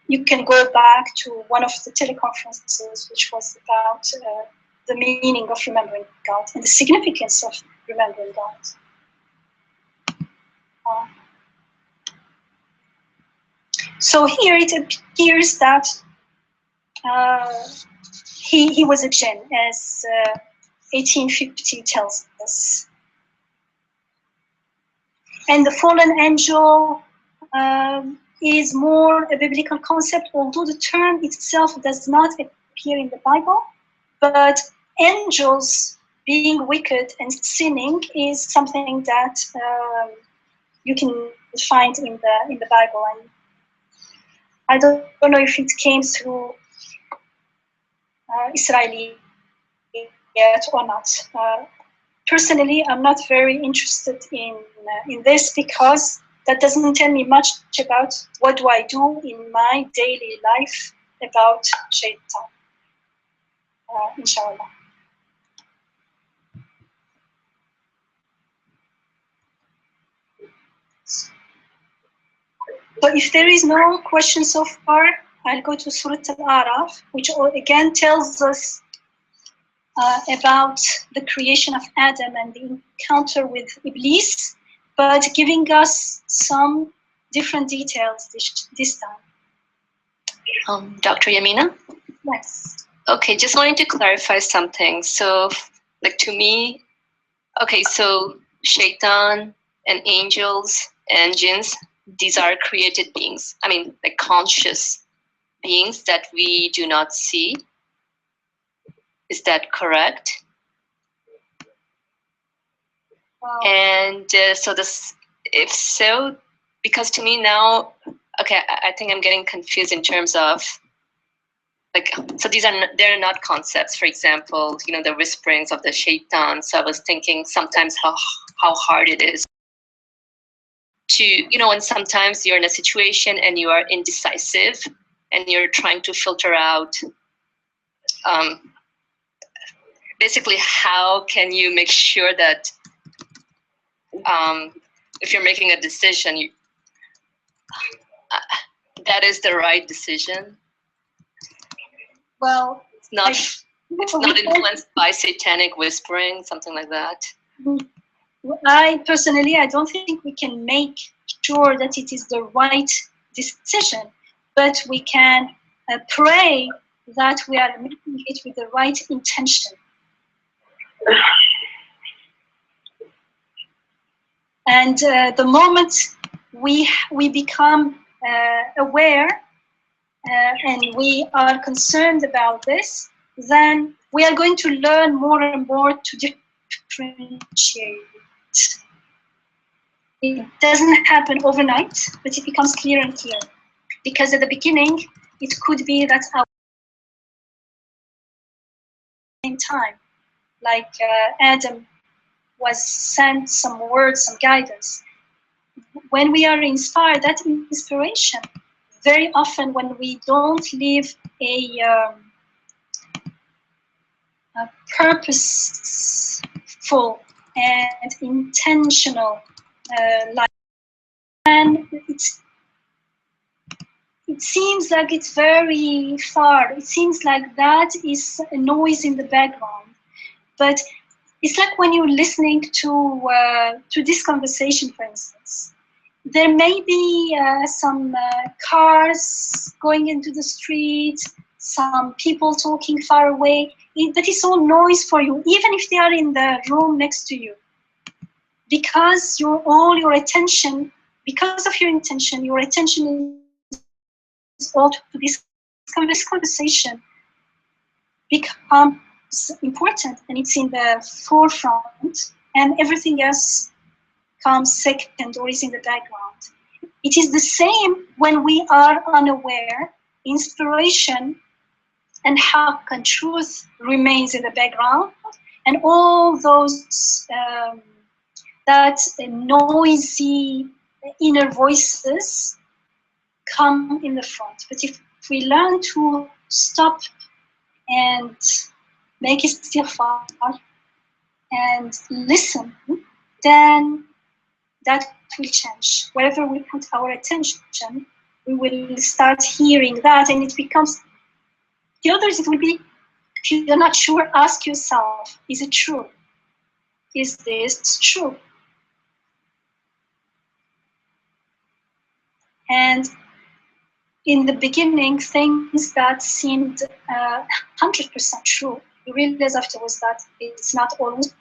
you can go back to one of the teleconferences, which was about the meaning of remembering God and the significance of remembering God. So here it appears that he was a jinn, as 1850 tells us. And the fallen angel is more a biblical concept, although the term itself does not appear in the Bible. But angels being wicked and sinning is something that you can find in the Bible. And I don't know if it came through Israeli yet or not. Personally, I'm not very interested in this, because that doesn't tell me much about what do I do in my daily life about shaitan, inshallah. So if there is no question so far, I'll go to Surah Al-A'raf, which again tells us about the creation of Adam and the encounter with Iblis, but giving us some different details this time.
Dr. Yamina?
Yes.
Okay, just wanted to clarify something. So, like, to me, okay, so shaitan and angels and jinns, these are created beings. I mean, like conscious beings that we do not see. Is that correct?
Wow.
And so this, if so, because to me now, okay, I think I'm getting confused in terms of, like, so these are they're not concepts. For example, you know, the whisperings of the shaitan. So I was thinking sometimes how hard it is to, you know, when sometimes you're in a situation and you are indecisive and you're trying to filter out, basically, how can you make sure that if you're making a decision, that is the right decision?
Well,
it's not influenced by satanic whispering, something like that.
I personally, I don't think we can make sure that it is the right decision, but we can pray that we are making it with the right intention. And the moment we become aware and we are concerned about this, then we are going to learn more and more to differentiate. It doesn't happen overnight, but it becomes clearer and clearer. Because at the beginning, it could be that our same time, like Adam was sent some words, some guidance. When we are inspired, that inspiration very often when we don't live a purposeful and intentional life, and it seems like it's very far. It seems like that is a noise in the background, but it's like when you're listening to this conversation, for instance. There may be some cars going into the street, some people talking far away, but it's all noise for you, even if they are in the room next to you. Because all your attention, because of your intention, your attention is all to this conversation becomes important, and it's in the forefront, and everything else comes second or is in the background. It is the same when we are unaware. Inspiration and haqq and truth remains in the background, and all those that noisy inner voices come in the front. But if we learn to stop and make istighfar and listen, then that will change. Wherever we put our attention, we will start hearing that, and it becomes, the others, it will be, if you're not sure, ask yourself, is it true? Is this true? And in the beginning, things that seemed 100% true, you realize afterwards that it's not always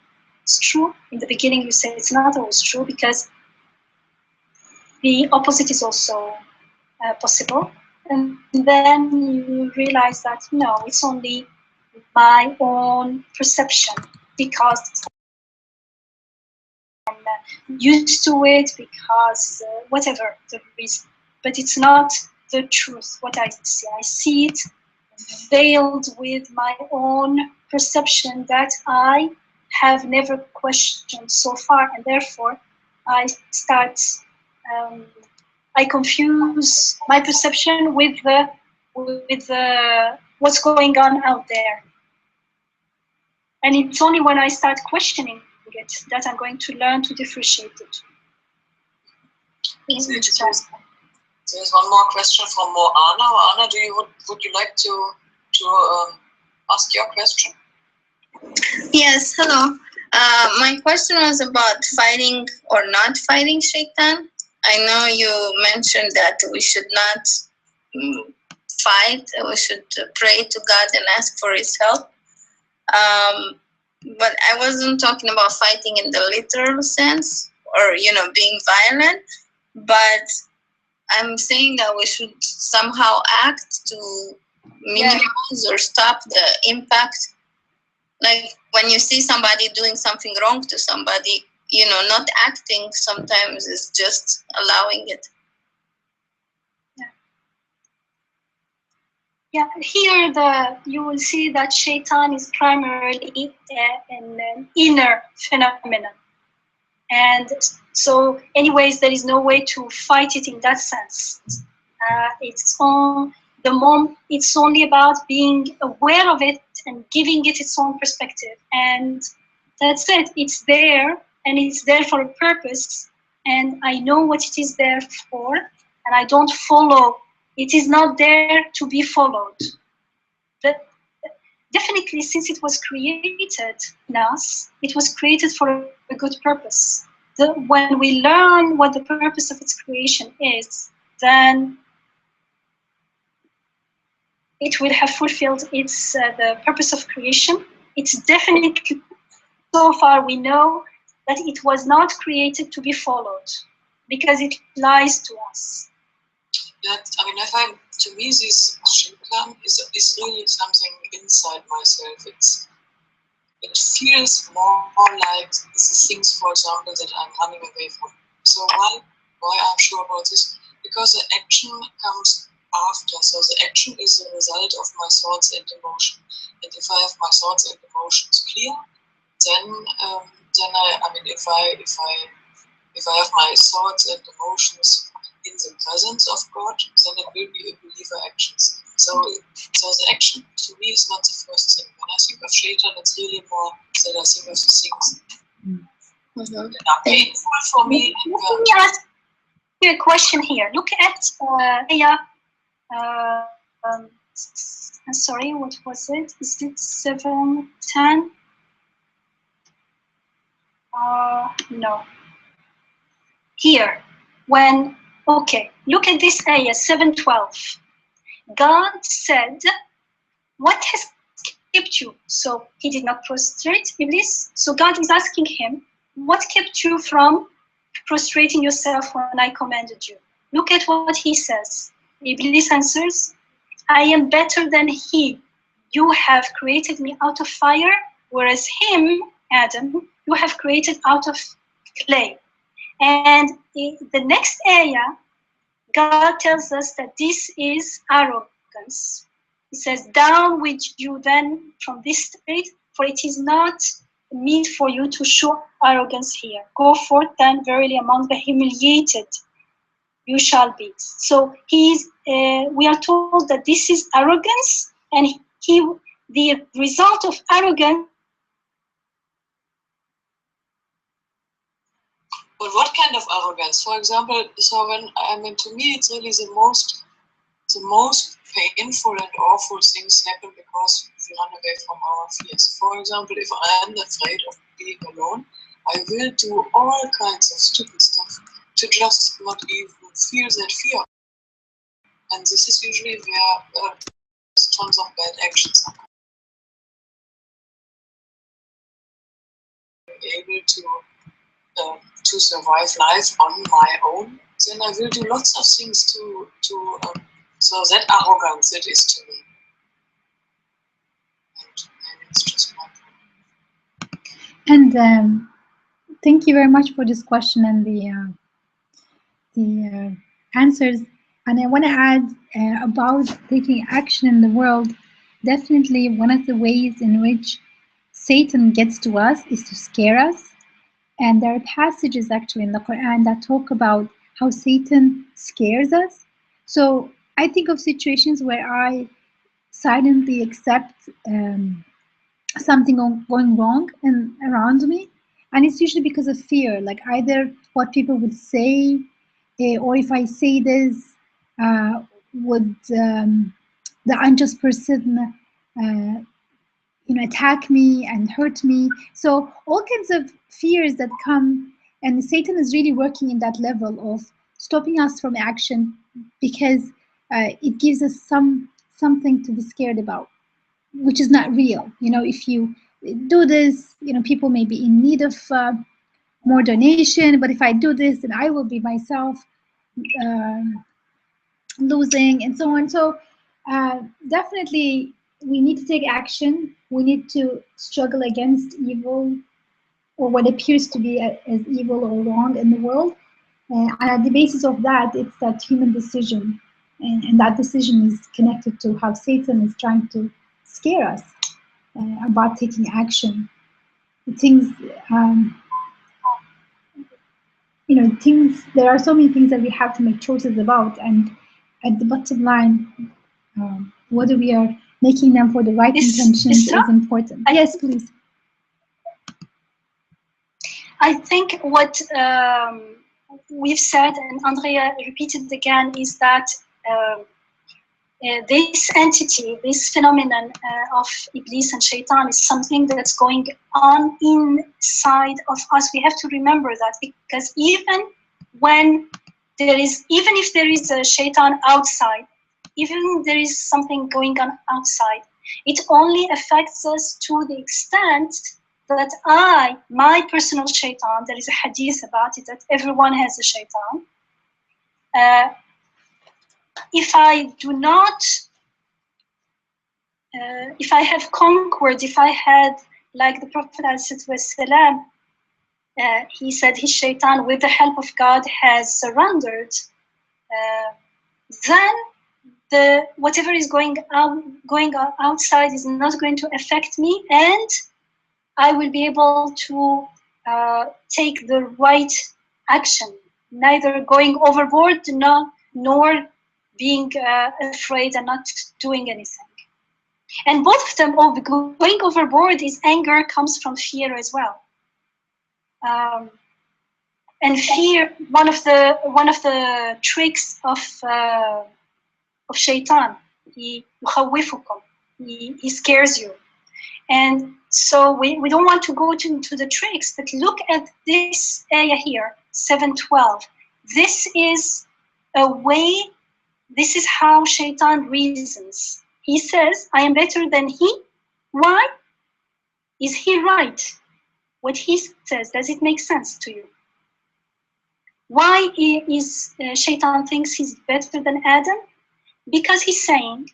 true. In the beginning, you say it's not always true because the opposite is also possible. And then you realize that no, it's only my own perception because I'm used to it, because whatever the reason. But it's not the truth, what I see it veiled with my own perception that I have never questioned so far, and therefore I start, I confuse my perception with what's going on out there. And it's only when I start questioning it that I'm going to learn to differentiate it.
There's one more question from Moana. Moana, would you like to ask your question?
Yes, hello. My question was about fighting or not fighting shaitan. I know you mentioned that we should not fight, we should pray to God and ask for his help. But I wasn't talking about fighting in the literal sense or, being violent, but I'm saying that we should somehow act to minimize or stop the impact. Like when you see somebody doing something wrong to somebody, not acting sometimes is just allowing it.
Yeah, here you will see that shaitan is primarily an inner phenomenon. And so anyways, there is no way to fight it in that sense. It's only about being aware of it and giving it its own perspective. And that's it. It's there, and it's there for a purpose. And I know what it is there for, and I don't follow. It is not there to be followed. But definitely, since it was created in us, it was created for a good purpose. When we learn what the purpose of its creation is, then it will have fulfilled the purpose of creation. It's definitely, so far we know that it was not created to be followed, because it lies to us.
Yeah, I mean, to me, this shaitan is really something inside myself. It feels more like the things, for example, that I'm running away from. So why I'm sure about this? Because the action comes after. So the action is the result of my thoughts and emotion. And if I have my thoughts and emotions clear, then I mean, if I have my thoughts and emotions in the presence of God, then it will be a believer actions. So the action to me is not the first thing. When I think of shaitan, it's really more that I think of the things that are painful for me.
Let me ask you a question here. Look at sorry, what was it? Is it 7:10? No. Here, when, okay, look at this ayah, 7:12. God said, what has kept you? So he did not prostrate, Iblis. So God is asking him, what kept you from prostrating yourself when I commanded you? Look at what he says. Iblis answers, I am better than he. You have created me out of fire, whereas him, Adam, you have created out of clay. And in the next ayah, God tells us that this is arrogance. He says, down with you then from this state, for it is not meet for you to show arrogance here. Go forth then verily among the humiliated you shall be. So we are told that this is arrogance, and the result of arrogance.
But what kind of arrogance? For example, so when to me it's really the most painful and awful things happen because we run away from our fears. For example, if I am afraid of being alone, I will do all kinds of stupid stuff to just not even feel that fear. And this is usually where tons of bad actions are able to survive life on my own. Then I will do lots of things so that arrogance it is to me. And it's just my
And thank you very much for this question and the answers. And I want to add about taking action in the world. Definitely one of the ways in which Satan gets to us is to scare us. And there are passages actually in the Quran that talk about how Satan scares us. So I think of situations where I silently accept something going wrong and around me, and it's usually because of fear, like either what people would say, or if I say this, would the unjust person attack me and hurt me. So all kinds of fears that come, and Satan is really working in that level of stopping us from action because it gives us something to be scared about, which is not real. If you do this, people may be in need of more donation, but if I do this, then I will be myself losing, and so on. So definitely we need to take action. We need to struggle against evil, or what appears to be as evil or wrong in the world. And at the basis of that, it's that human decision. And that decision is connected to how Satan is trying to scare us about taking action. Things, there are so many things that we have to make choices about. And at the bottom line, whether we are making them for the right intentions is important. Yes, please.
I think what we've said, and Andrea repeated again, is that this entity, this phenomenon of Iblis and Shaitan is something that's going on inside of us. We have to remember that, because even if there is a Shaitan outside, even there is something going on outside, it only affects us to the extent that my personal Shaitan, there is a hadith about it, that everyone has a Shaitan. If I do not, if I have conquered, if I had, like the Prophet ﷺ, he said his Shaitan, with the help of God, has surrendered, then whatever is going on outside is not going to affect me, and I will be able to take the right action. neither going overboard nor being afraid and not doing anything. And both of them, going overboard is anger, comes from fear as well. And fear, one of the tricks of shaitan, he scares you. And so we don't want to go into the tricks, but look at this area here, 7:12. This is a way, this is how shaitan reasons. He says, I am better than he. Why? Is he right? What he says, does it make sense to you? Why is shaitan thinks he's better than Adam? Because he's saying,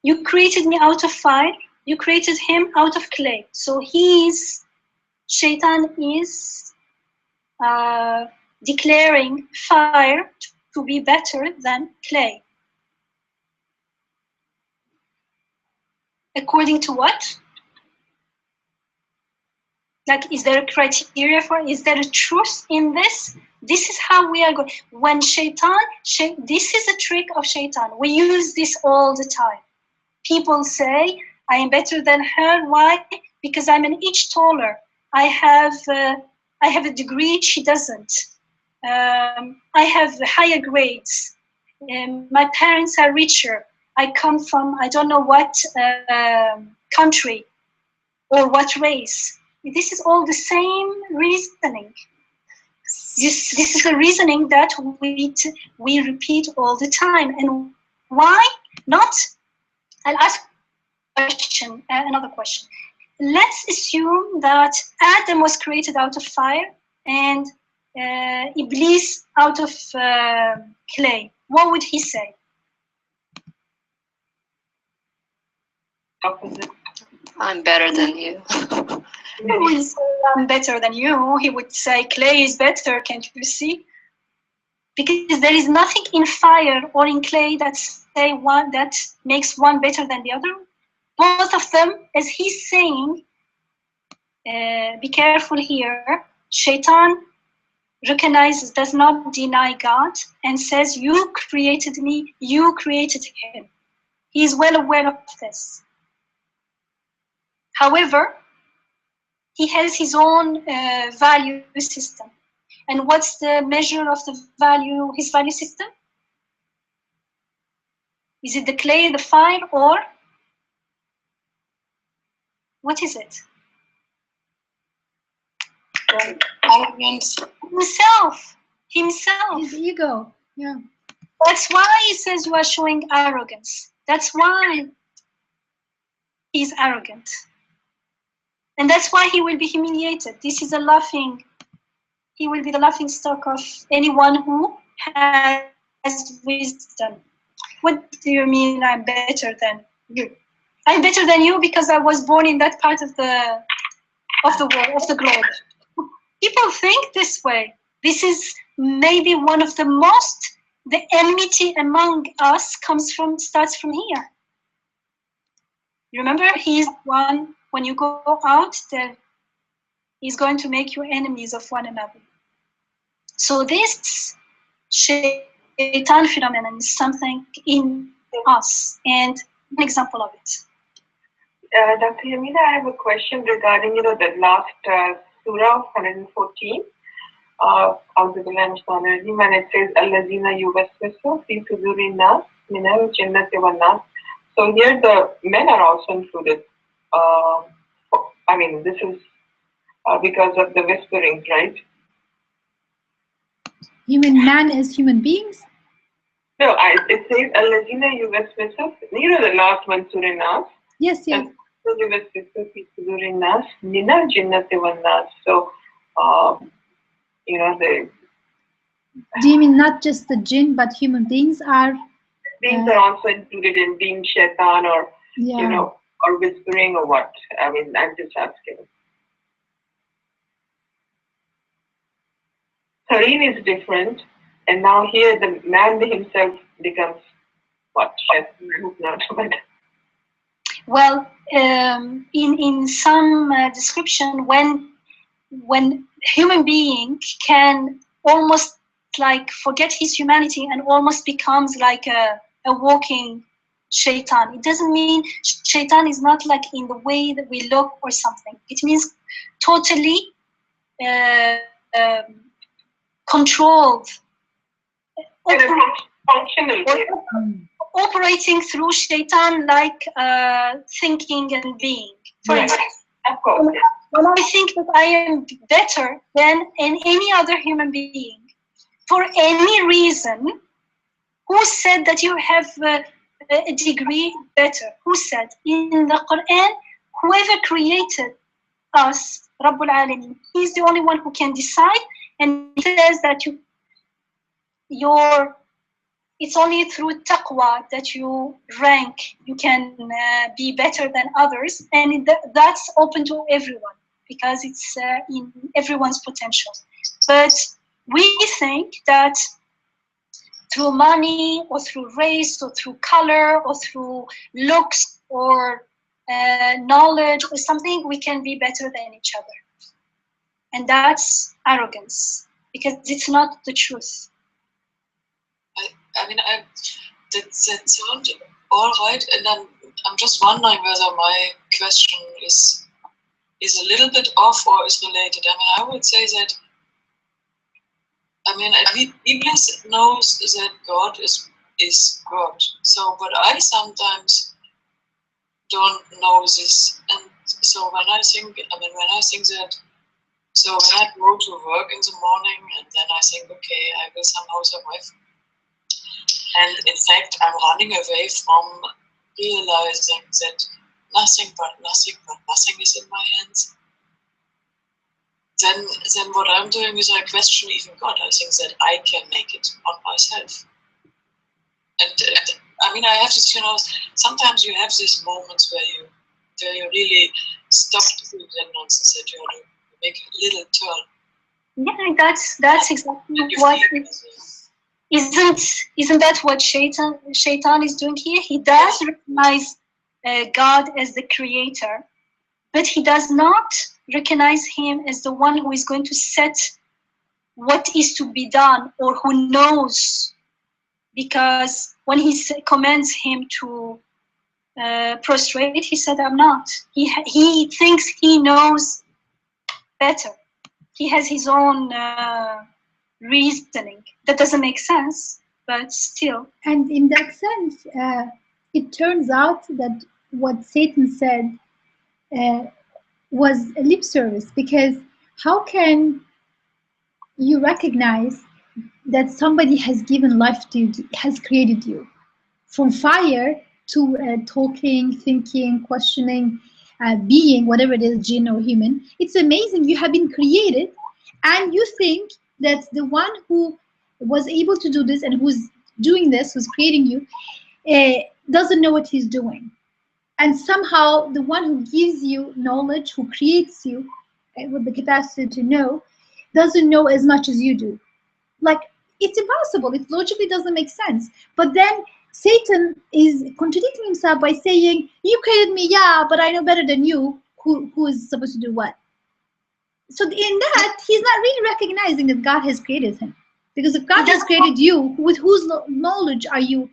you created me out of fire, you created him out of clay. So shaitan is declaring fire to be better than clay. According to what? Like, is there a criteria for it? Is there a truth in this? This is how we are going. When shaitan, this is a trick of shaitan. We use this all the time. People say, I am better than her. Why? Because I'm an inch taller. I have a degree, she doesn't. I have higher grades. My parents are richer. I come from, I don't know what country or what race. This is all the same reasoning. This is the reasoning that we repeat all the time. And why not? I'll ask another question. Let's assume that Adam was created out of fire and Iblis out of clay. What would he say?
Opposite.
I'm better than you.
He would say, I'm better than you. He would say, clay is better, can't you see? Because there is nothing in fire or in clay that makes one better than the other. Both of them, as he's saying, be careful here, shaitan recognizes, does not deny God, and says, you created me, you created him. He is well aware of this. However, he has his own value system. And what's the measure of his value system? Is it the clay, the fire, or what is it?
Arrogance.
Himself.
His ego. Yeah.
That's why he says you are showing arrogance. That's why he's arrogant. And that's why he will be humiliated. This is he will be the laughing stock of anyone who has wisdom. What do you mean I'm better than you? I'm better than you because I was born in that part of the world, of the globe. People think this way. This is maybe one of the enmity among us starts from here. You remember, he's one, when you go out there, he's going to make you enemies of one another. So this shaitan phenomenon is something in us, and an example of it.
Dr. Yamina, I have a question regarding, the last surah, 114. And it says, Allazina yuwaswisu fi suduri nas minal jinnati wan nas. So here the men are also included. This is because of the whispering, right?
Man is human beings?
No, it says Allazina yuwaswisu. The last one, Surah Nas.
Yes.
Yuwaswisu fi suduri nas minal jinnati wan nas. So,
Do you mean not just the jinn, but human beings are?
Beings are also included in being shaitan or, or whispering or what? I'm just asking. Tareen is different, and now here the man himself becomes what? Shaitan.
Well, in some description, when human being can almost like forget his humanity and almost becomes like a walking shaitan. It doesn't mean shaitan is not like in the way that we look or something. It means totally controlled,
Functional.
operating through shaitan like thinking and being. For instance,
Of course.
when I think that I am better than any other human being, for any reason, who said that you have a degree better? Who said? In the Quran, whoever created us, Rabbul Alameen, he's the only one who can decide, and he says that it's only through taqwa that you rank, you can be better than others, and that's open to everyone because it's in everyone's potential. But we think that through money or through race or through color or through looks or knowledge or something, we can be better than each other. And that's arrogance because it's not the truth.
I mean, that sounds all right, and I'm just wondering whether my question is a little bit off or is related. I mean, I would say that, I mean, Iblis knows that God is God. So, but I sometimes don't know this, and so when I think that, so when I go to work in the morning, and then I think, okay, I will somehow survive. And in fact, I'm running away from realizing that nothing is in my hands. Then what I'm doing is I question even God. I think that I can make it on myself. And I mean, I have this, sometimes you have these moments where you really stop doing that nonsense, that you have to make a little turn.
Yeah, that's exactly what isn't that what Shaitan is doing here? He does recognize God as the creator, but he does not recognize him as the one who is going to set what is to be done or who knows. Because when he commands him to prostrate, he said, I'm not. He thinks he knows better. He has his own reasoning. That doesn't make sense, but still.
And in that sense, it turns out that what Satan said was a lip service, because how can you recognize that somebody has given life to you, has created you from fire to talking, thinking, questioning, being, whatever it is, jinn or human? It's amazing. You have been created, and you think that the one who was able to do this and who's doing this, who's creating you, doesn't know what he's doing. And somehow the one who gives you knowledge, who creates you with the capacity to know, doesn't know as much as you do. Like, it's impossible. It logically doesn't make sense. But then Satan is contradicting himself by saying, you created me, yeah, but I know better than you who is supposed to do what. So in that, he's not really recognizing that God has created him. Because if God has created you, with whose knowledge are you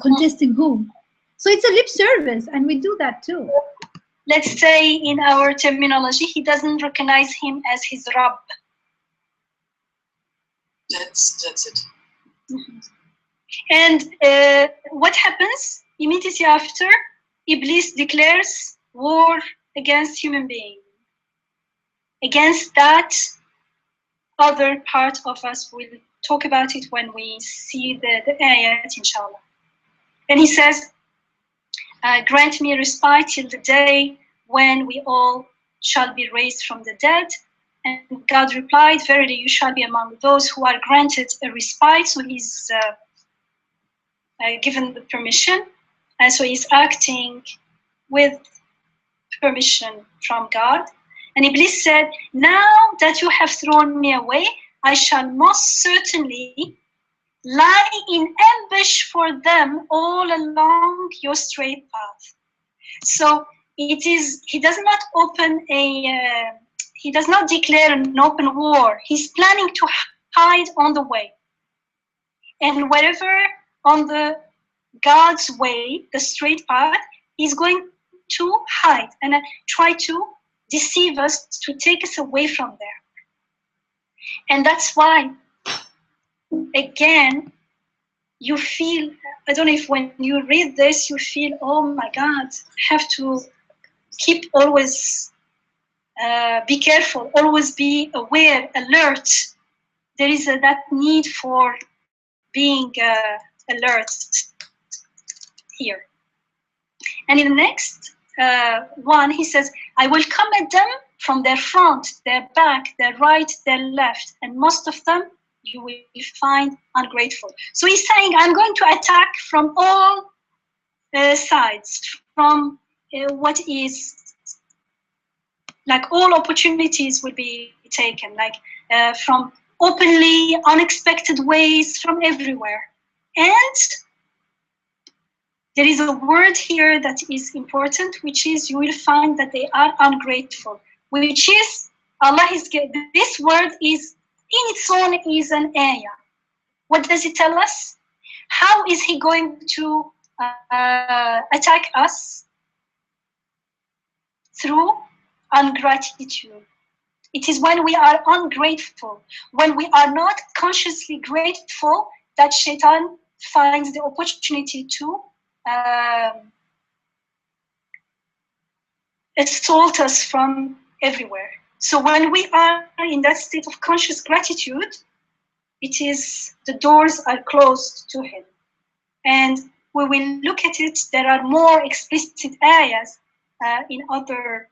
contesting whom? So it's a lip service, and we do that too.
Let's say in our terminology, he doesn't recognize him as his Rabb.
That's it.
Mm-hmm. And what happens immediately after? Iblis declares war against human beings. Against that other part of us. We'll talk about it when we see the ayat, inshallah. And he says, grant me a respite till the day when we all shall be raised from the dead. And God replied, verily you shall be among those who are granted a respite. So he's given the permission. And so he's acting with permission from God. And Iblis said, now that you have thrown me away, I shall most certainly lie in ambush for them all along your straight path. So it is, he does not he does not declare an open war. He's planning to hide on the way. And whatever on the God's way, the straight path, is going to hide and try to deceive us, to take us away from there. And that's why, again, you feel, I don't know if when you read this, you feel, oh my God, I have to keep always, be careful, always be aware, alert. There is that need for being alert here. And in the next one, he says, I will come at them from their front, their back, their right, their left, and most of them you will find ungrateful. So he's saying, I'm going to attack from all sides, from what is, like all opportunities will be taken, like from openly, unexpected ways, from everywhere. And there is a word here that is important, which is you will find that they are ungrateful, which is, Allah is, this word is, in its own is an ayah. What does it tell us? How is he going to attack us? Through ungratitude. It is when we are ungrateful, when we are not consciously grateful, that Shaitan finds the opportunity to assault us from everywhere. So when we are in that state of conscious gratitude, it is, the doors are closed to him. And we will look at it, there are more explicit ayahs in other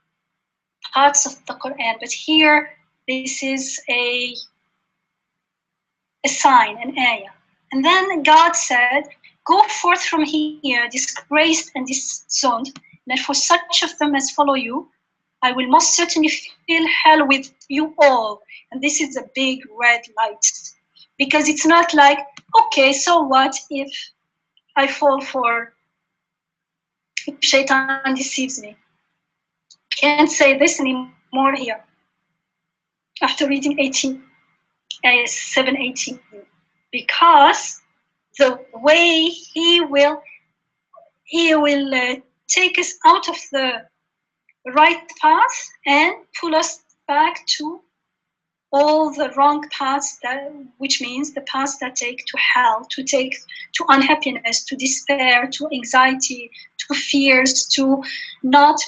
parts of the Quran, but here this is a sign, an ayah. And then God said, go forth from here, disgraced and disowned, and for such of them as follow you, I will most certainly fill hell with you all. And this is a big red light, because it's not like, okay, so what if I fall for, if Shaitan deceives me? Can't say this anymore here after reading 7:18, because the way he will take us out of the right path and pull us back to all the wrong paths, that, which means the paths that take to hell, to unhappiness, to despair, to anxiety, to fears, to not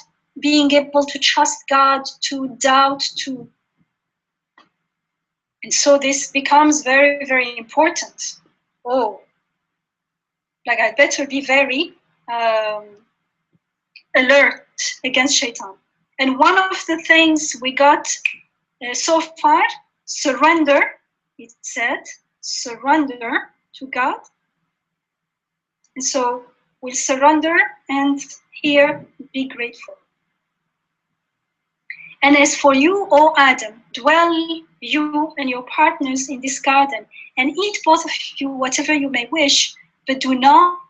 being able to trust God, to doubt, to. And so this becomes very, very important. Oh, like I better be very alert against Shaitan. And one of the things we got so far, surrender, it said, surrender to God. And so we'll surrender and here be grateful. And as for you, O Adam, dwell you and your partners in this garden, and eat both of you whatever you may wish, but do not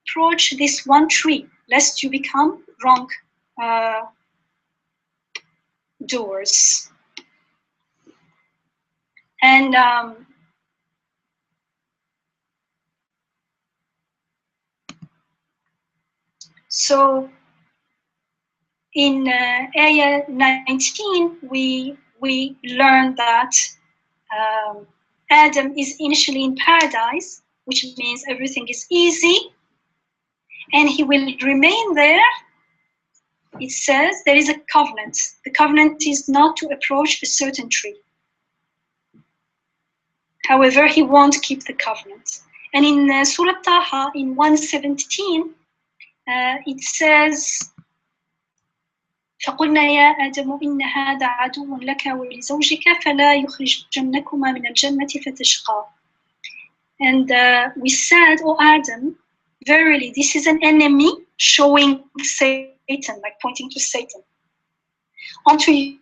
approach this one tree, lest you become wrong doers. And so in ayah 19, we learn that Adam is initially in paradise, which means everything is easy, and he will remain there. It says there is a covenant. The covenant is not to approach a certain tree. However, he won't keep the covenant. And in Surah Taha, in 117, it says, فقلنا يا آدم إن هذا عدو لك ولزوجك فلا يخرجنكما من الجنة فتشقى. And we said, O Adam, verily this is an enemy, showing Satan, like pointing to Satan. Unto you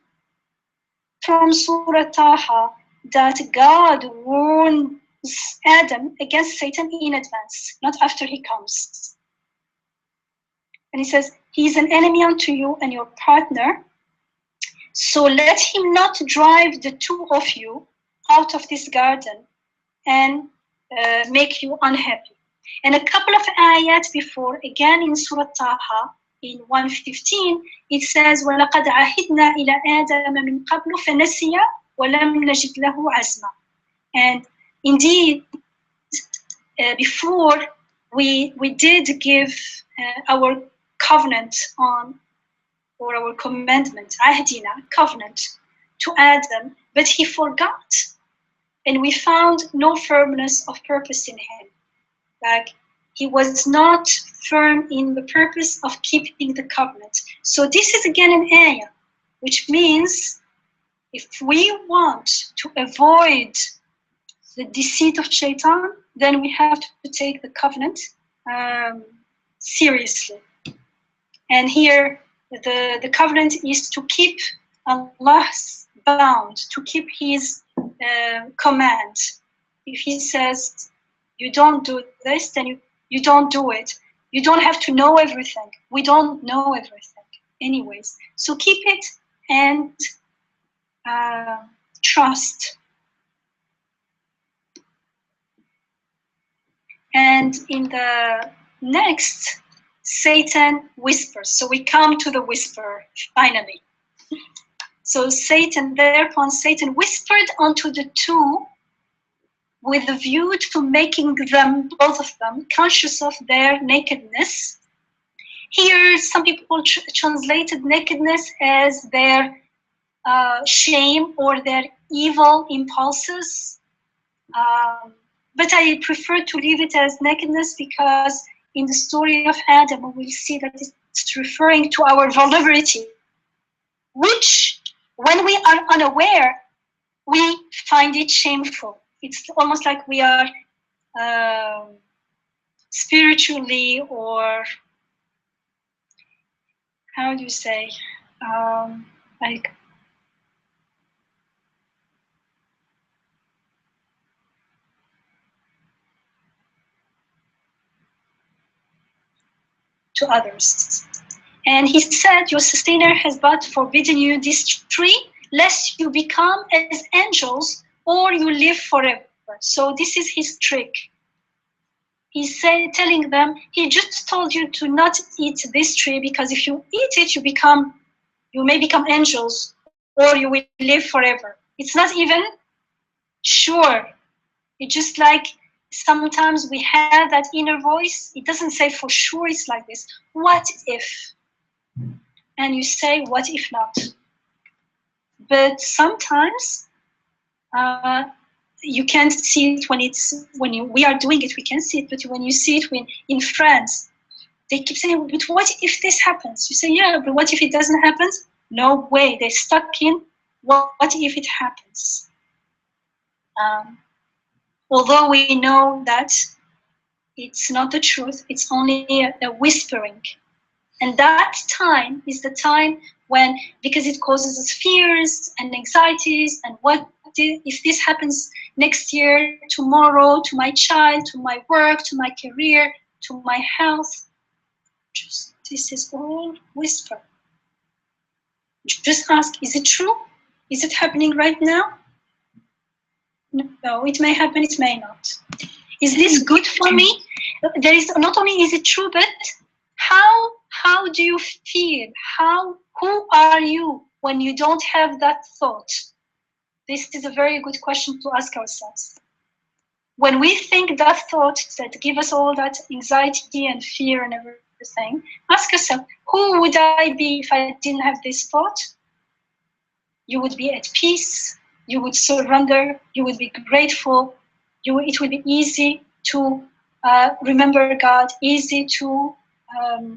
from Surah Taha that God warns Adam against Satan in advance, not after he comes. And he says, he is an enemy unto you and your partner, so let him not drive the two of you out of this garden and make you unhappy. And a couple of ayat before, again in Surah Taha, in 115, it says, وَلَقَدْ عَهِدْنَا إِلَى آدَمَ مِنْ قَبْلُ فَنَسِيَ وَلَمْ نَجِدْ لَهُ عَزْمًا. And indeed, before we did give our covenant on, or our commandment, ahdina, covenant, to Adam, but he forgot. And we found no firmness of purpose in him. Like, he was not firm in the purpose of keeping the covenant. So this is again an ayah, which means if we want to avoid the deceit of shaitan, then we have to take the covenant seriously. And here, the covenant is to keep Allah's bound, to keep His command. If He says, you don't do this, then you don't do it. You don't have to know everything. We don't know everything anyways. So keep it and trust. And in the next, Satan whispers. So we come to the whisper, finally. So thereupon Satan whispered unto the two with a view to making them, both of them, conscious of their nakedness. Here, some people translated nakedness as their shame or their evil impulses. But I prefer to leave it as nakedness because in the story of Adam, we will see that it's referring to our vulnerability, which, when we are unaware, we find it shameful. It's almost like we are spiritually, or how do you say, like to others. And he said, your sustainer has but forbidden you this tree, lest you become as angels or you live forever. So this is his trick. He's telling them, he just told you to not eat this tree because if you eat it, you may become angels or you will live forever. It's not even sure. It's just like sometimes we have that inner voice. It doesn't say for sure it's like this. What if? And you say, what if not? But sometimes you can't see it we are doing it, we can see it, but when you see it in friends, they keep saying, but what if this happens? You say, yeah, but what if it doesn't happen? No way, they're stuck in, what if it happens? Although we know that it's not the truth, it's only a whispering. And that time is the time when, because it causes us fears and anxieties, and what if this happens next year, tomorrow, to my child, to my work, to my career, to my health? This is all whisper. Just ask, is it true? Is it happening right now? No, it may happen, it may not. Is this good for me? There is not only is it true, but how do you feel? Who are you when you don't have that thought? This is a very good question to ask ourselves. When we think that thought that give us all that anxiety and fear and everything, ask yourself, who would I be if I didn't have this thought? You would be at peace, you would surrender, you would be grateful, it would be easy to remember God, easy to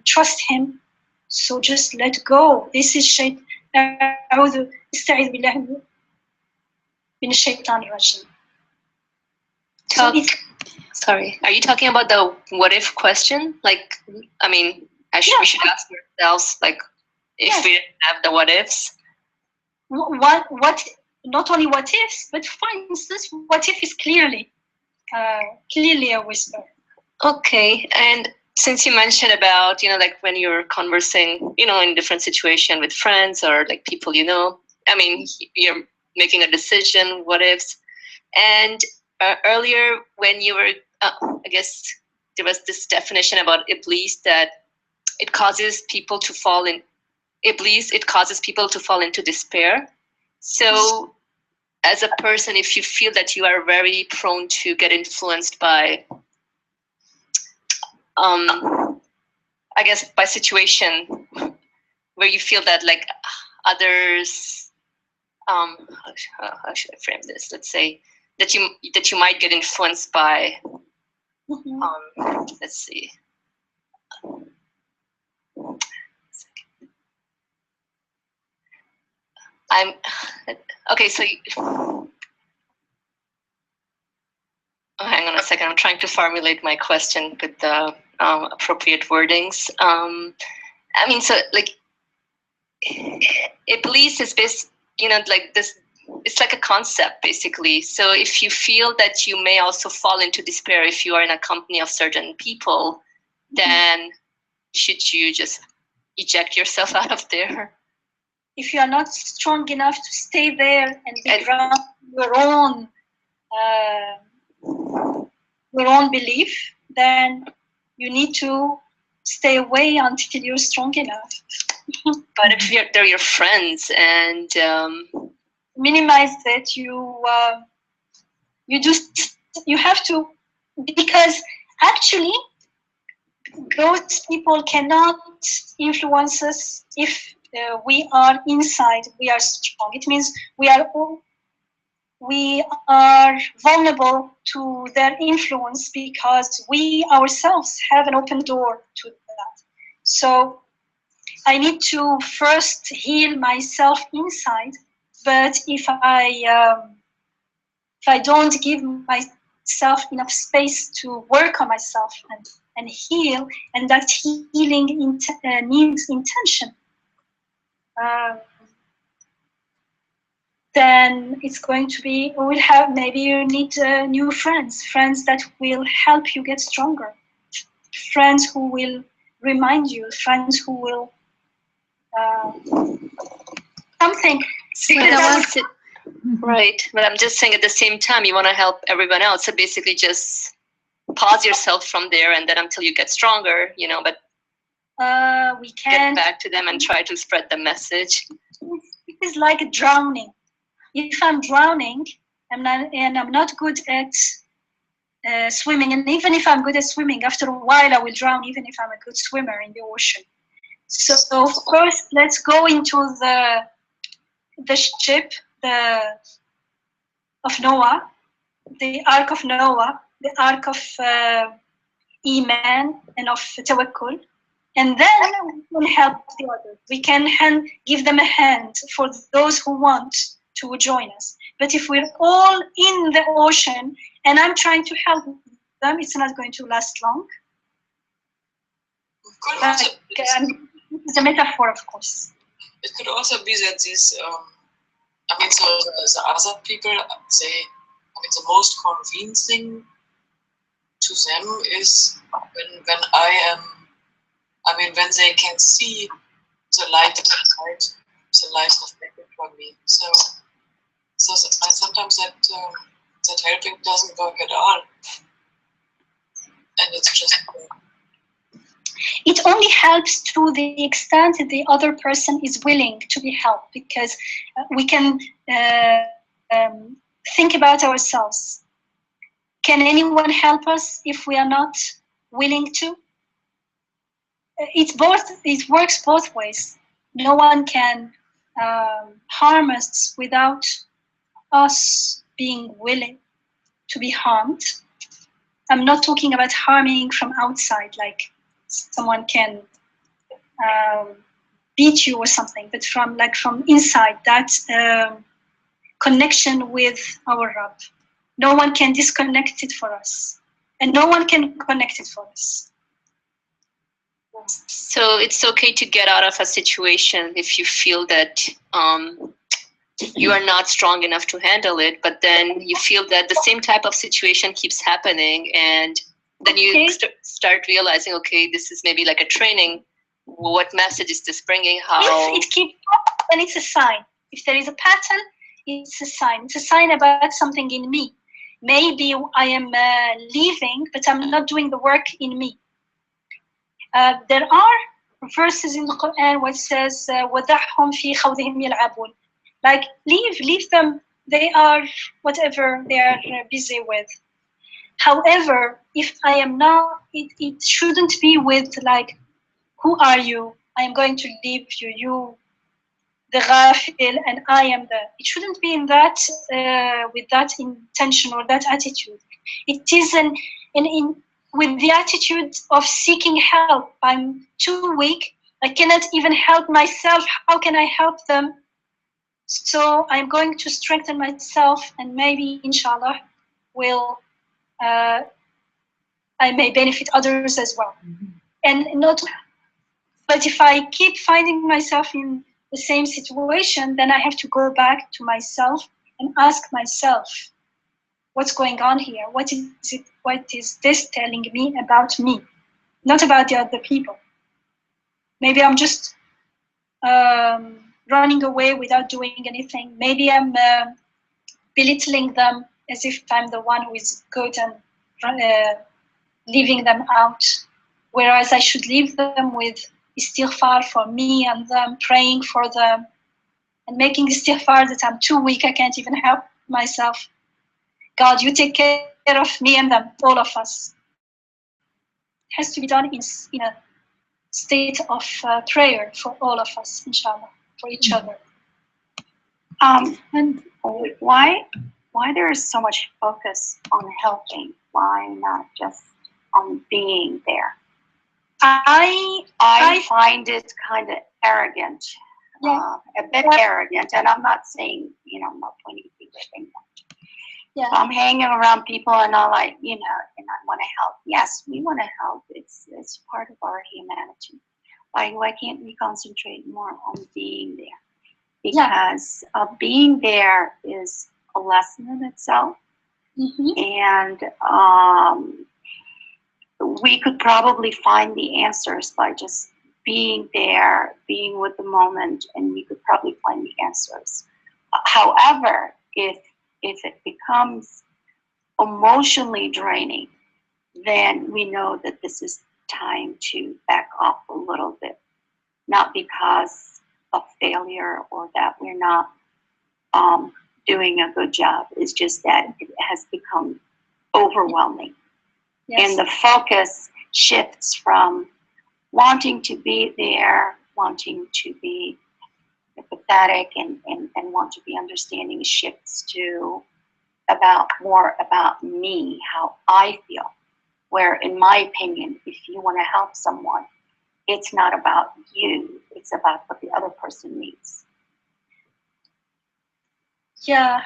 trust Him. So just let go. This is
Sorry, are you talking about the what if question? Like, I mean, we should ask ourselves, like, if we have the what ifs.
What? Not only what ifs, but for instance, what if is clearly a whisper.
Okay, and since you mentioned about, like when you're conversing, in different situation with friends or like people, I mean, you're making a decision, what ifs, and earlier when you were, I guess there was this definition about Iblis that it causes people to fall in. Iblis, it causes people to fall into despair. So as a person, if you feel that you are very prone to get influenced by, I guess, by situation where you feel that like others, how should I frame this? Let's say that you might get influenced by, let's see. Okay, so hang on a second. I'm trying to formulate my question with the appropriate wordings. I mean, so like, Iblis is based, like this. It's like a concept, basically. So if you feel that you may also fall into despair if you are in a company of certain people, then should you just eject yourself out of there?
If you are not strong enough to stay there and be grounded in your own belief, then you need to stay away until you're strong enough.
But if they're your friends and
minimize it, you have to, because actually those people cannot influence us if we are inside, we are strong. It means we are vulnerable to their influence because we ourselves have an open door to that. So I need to first heal myself inside, but if I don't give myself enough space to work on myself and heal, and that healing needs intention, then it's going to be, maybe you need new friends that will help you get stronger, friends who will remind you, friends who will something.
Right, but I'm just saying at the same time, you want to help everyone else. So basically just pause yourself from there and then until you get stronger, but
we can
get back to them and try to spread the message.
It is like drowning. If I'm drowning and I'm not good at swimming, and even if I'm good at swimming, after a while I will drown, even if I'm a good swimmer in the ocean. So first, let's go into the ship of Noah, the Ark of Noah, the Ark of Iman and of Tawakkul, and then we can help the others. We can give them a hand for those who want to join us. But if we're all in the ocean and I'm trying to help them, it's not going to last long. It's a metaphor, of course.
It could also be that these, the other people, the most convenient thing to them is when they can see the light inside, the light reflected from me. So sometimes that helping doesn't work at all, and it's just.
It only helps to the extent that the other person is willing to be helped, because we can think about ourselves. Can anyone help us if we are not willing to? It works both ways. No one can harm us without us being willing to be harmed. I'm not talking about harming from outside, like someone can beat you or something, but from inside, that connection with our Rabb. No one can disconnect it for us, and no one can connect it for us.
So it's okay to get out of a situation if you feel that you are not strong enough to handle it, but then you feel that the same type of situation keeps happening, and then you start realizing, okay, this is maybe like a training. What message is this bringing? How?
If it keeps up, then it's a sign. If there is a pattern, it's a sign. It's a sign about something in me. Maybe I am leaving, but I'm not doing the work in me. There are verses in the Quran where it says, وَدَعْهُمْ فِي خَوْضِهِمْ يَلْعَبُونَ. Like, leave them. They are whatever they are busy with. However, if I am not, it shouldn't be with like, who are you? I am going to leave you. You, the ghafil, and I am the. It shouldn't be in that with that intention or that attitude. It is with the attitude of seeking help. I'm too weak. I cannot even help myself. How can I help them? So I'm going to strengthen myself, and maybe, inshallah, will I may benefit others as well. And not. But if I keep finding myself in the same situation, then I have to go back to myself and ask myself, what's going on here? What is it? What is this telling me about me? Not about the other people. Maybe I'm just running away without doing anything. Maybe I'm belittling them as if I'm the one who is good and leaving them out. Whereas I should leave them with istighfar for me and them, praying for them, and making istighfar that I'm too weak, I can't even help myself. God, you take care of me and them, all of us. It has to be done in a state of prayer for all of us, inshallah, for each other.
And why there is so much focus on helping? Why not just on being there? I find it kind of arrogant, a bit arrogant, and I'm not saying, I'm not pointing people fingers.
Yeah.
So I'm hanging around people and I'm like, and I want to help. Yes, we want to help. It's part of our humanity. Why can't we concentrate more on being there? Because being there is a lesson in itself, and we could probably find the answers by just being there, being with the moment, and we could probably find the answers. However, if it becomes emotionally draining, then we know that this is time to back off a little bit. Not because of failure or that we're not doing a good job. It's just that it has become overwhelming. Yes. And the focus shifts from wanting to be there, wanting to be empathetic and want to be understanding, shifts to more about me, how I feel. Where, in my opinion, if you want to help someone, it's not about you, it's about what the other person needs.
Yeah.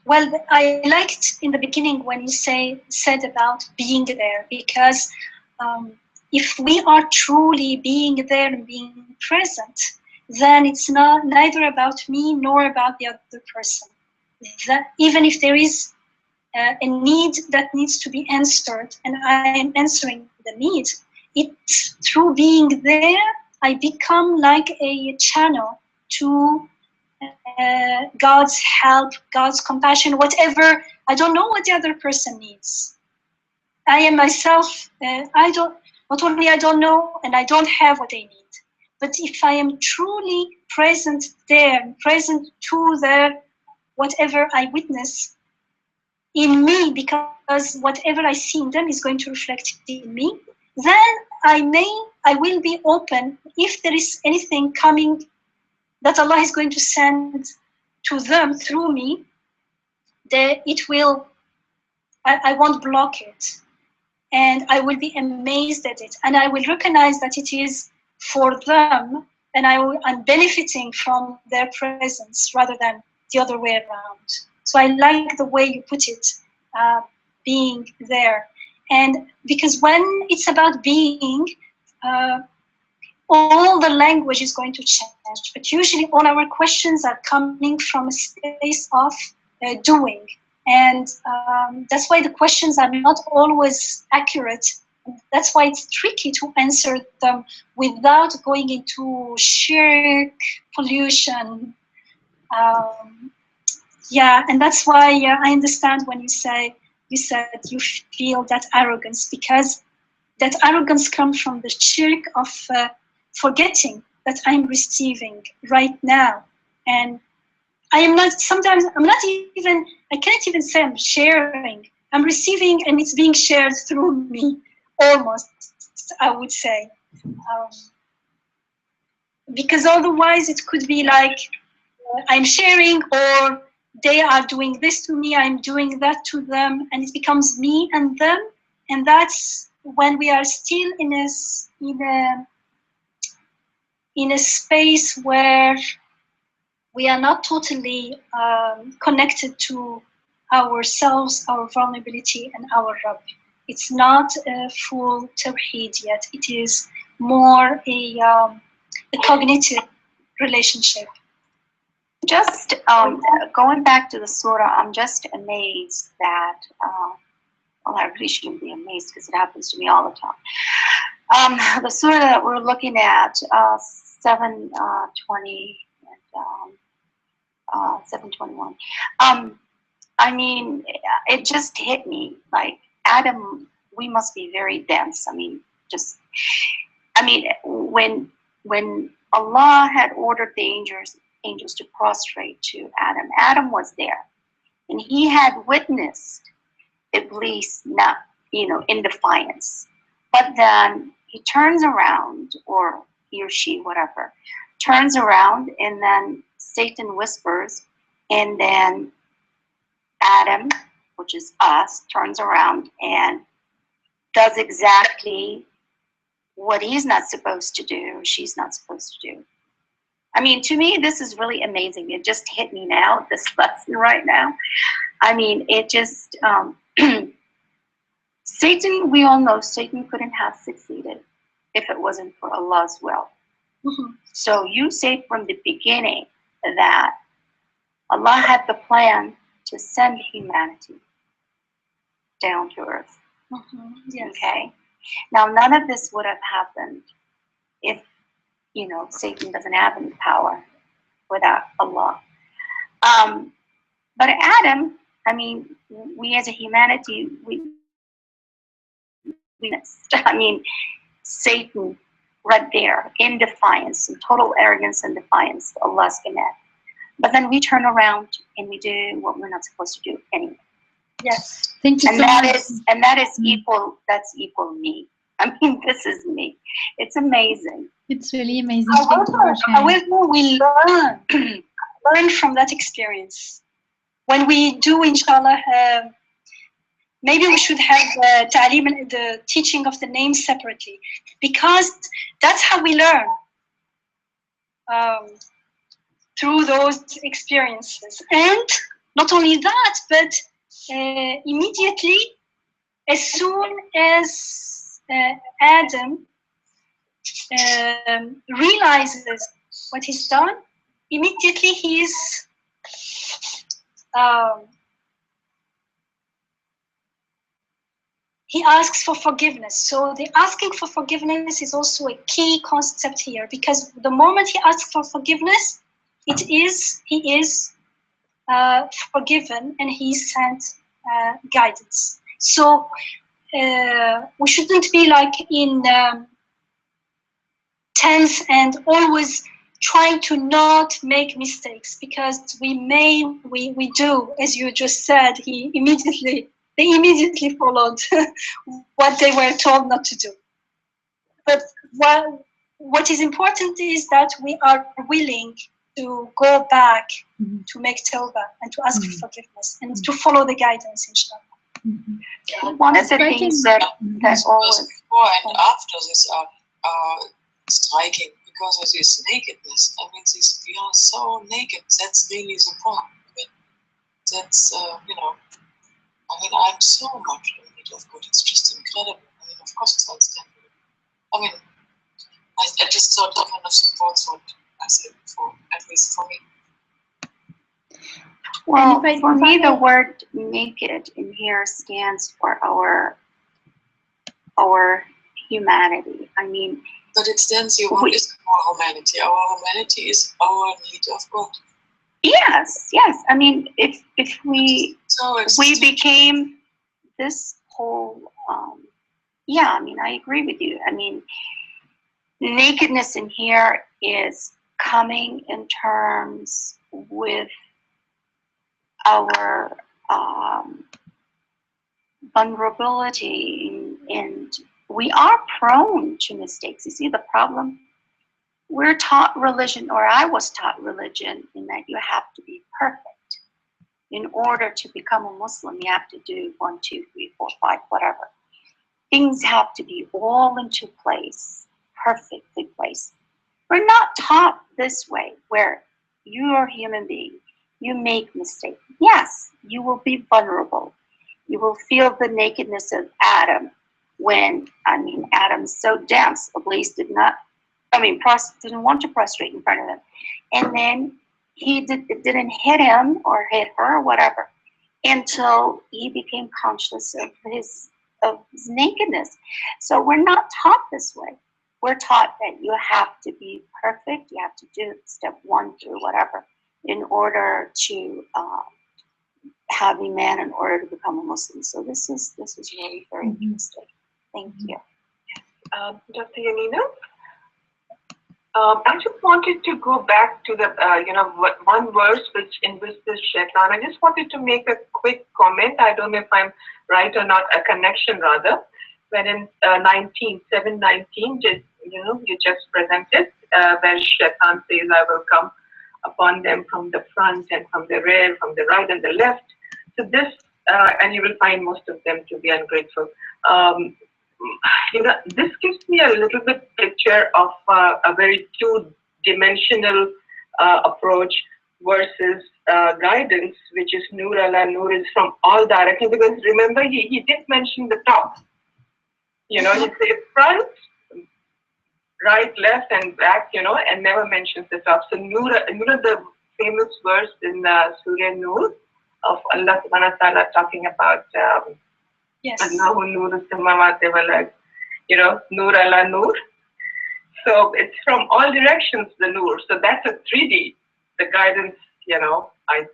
Well, I liked in the beginning when you said about being there, because if we are truly being there and being present, then it's neither about me nor about the other person. That even if there is a need that needs to be answered, and I am answering the need, it's through being there I become like a channel to God's help, God's compassion, whatever. I don't know what the other person needs. I am myself, not only I don't know, and I don't have what they need, but if I am truly present there, present to their whatever I witness in me, because whatever I see in them is going to reflect in me, then I will be open if there is anything coming that Allah is going to send to them through me, that it will, I won't block it. And I will be amazed at it. And I will recognize that it is for them, and I'm benefiting from their presence rather than the other way around. So I like the way you put it, being there. And because when it's about being, all the language is going to change, but usually all our questions are coming from a space of doing. And that's why the questions are not always accurate. That's why it's tricky to answer them without going into shirk, pollution. Yeah, and that's why I understand when you said you feel that arrogance, because that arrogance comes from the shirk of forgetting that I'm receiving right now. And I am not, sometimes I'm not even, I can't even say I'm sharing. I'm receiving and it's being shared through me, almost, I would say. Because otherwise it could be like I'm sharing, or they are doing this to me, I'm doing that to them, and it becomes me and them. And that's when we are still in a space where we are not totally connected to ourselves, our vulnerability, and our Rabb. It's not a full tawheed yet. It is more a cognitive relationship.
Just going back to the surah, I'm just amazed that, well, I really shouldn't be amazed because it happens to me all the time. The surah that we're looking at, 720 and 721. I mean, it just hit me like, Adam, we must be very dense. I mean, when Allah had ordered the angels to prostrate to Adam, Adam was there, and he had witnessed Iblis not, in defiance. But then he turns around, or he or she, whatever, turns around, and then Satan whispers, and then Adam, which is us, turns around and does exactly what he's not supposed to do, she's not supposed to do. I mean, to me, this is really amazing. It just hit me now, this lesson right now. I mean, it just, Satan, we all know Satan couldn't have succeeded if it wasn't for Allah's will.
Mm-hmm.
So you say from the beginning that Allah had the plan to send humanity down to earth.
Mm-hmm. Yes.
Okay? Now, none of this would have happened if, Satan doesn't have any power without Allah. But Adam, I mean, we as a humanity, I mean, Satan right there in defiance, in total arrogance and defiance of Allah's command. But then we turn around and we do what we're not supposed to do anyway.
Yes.
Thank you
And
so
that
much.
is, and that is equal. That's equal me. I mean, this is me. It's amazing.
It's really amazing. Thank you for sharing.
However, we learn from that experience. When we do, inshallah, maybe we should have the teaching of the name separately, because that's how we learn, through those experiences. And not only that, but immediately, as soon as Adam realizes what he's done, immediately he's he asks for forgiveness. So the asking for forgiveness is also a key concept here, because the moment he asks for forgiveness, he is forgiven, and he's sent guidance. So we shouldn't be like in tense and always trying to not make mistakes, because we do, as you just said. They immediately followed what they were told not to do. But what is important is that we are willing to go back, to make tawbah, and to ask for forgiveness, and to follow the guidance, inshallah.
One of the things that always
before and after this are striking, because of this nakedness. I mean, we are so naked. That's really the point. I mean, that's I mean, I'm so much in need of God. It's just incredible. I mean, of course, it's understandable. I mean, I just thought that kind of supports what I said before, at least for me.
Well, for me, the word naked in here stands for our humanity. I mean,
but it stands here, what is our humanity? Our humanity is our need of God.
Yes, yes. I mean, if we became this whole, yeah. I mean, I agree with you. I mean, nakedness in here is coming in terms with our vulnerability, and we are prone to mistakes. You see the problem? We're taught religion, or I was taught religion, in that you have to be perfect. In order to become a Muslim, you have to do 1, 2, 3, 4, 5, whatever. Things have to be all into place, perfectly placed. We're not taught this way, where you are a human being, you make mistakes. Yes, you will be vulnerable. You will feel the nakedness of Adam when, I mean, Adam's so dense, Iblis didn't want to prostrate in front of him. And then it didn't hit him or hit her or whatever until he became conscious of his nakedness. So we're not taught this way. We're taught that you have to be perfect. You have to do step 1 through whatever in order to have a man, in order to become a Muslim. So this is really very interesting. Thank you.
Dr. Yamina? I just wanted to go back to the, one verse in which this shaitan, I just wanted to make a quick comment. I don't know if I'm right or not, a connection rather. When in 7:19, you just presented, where shaitan says, I will come upon them from the front and from the rear, from the right and the left. So this, and you will find most of them to be ungrateful. This gives me a little bit picture of a very two-dimensional approach versus guidance, which is Nur Allah. Nur is from all directions, because remember he did mention the top. He said front, right, left, and back. And never mentions the top. So Nur, the famous verse in Surah Nur of Allah Subhanahu wa Taala talking about.
Yes.
Nur Allah Nur. So it's from all directions, the Nur. So that's a 3D, the guidance, I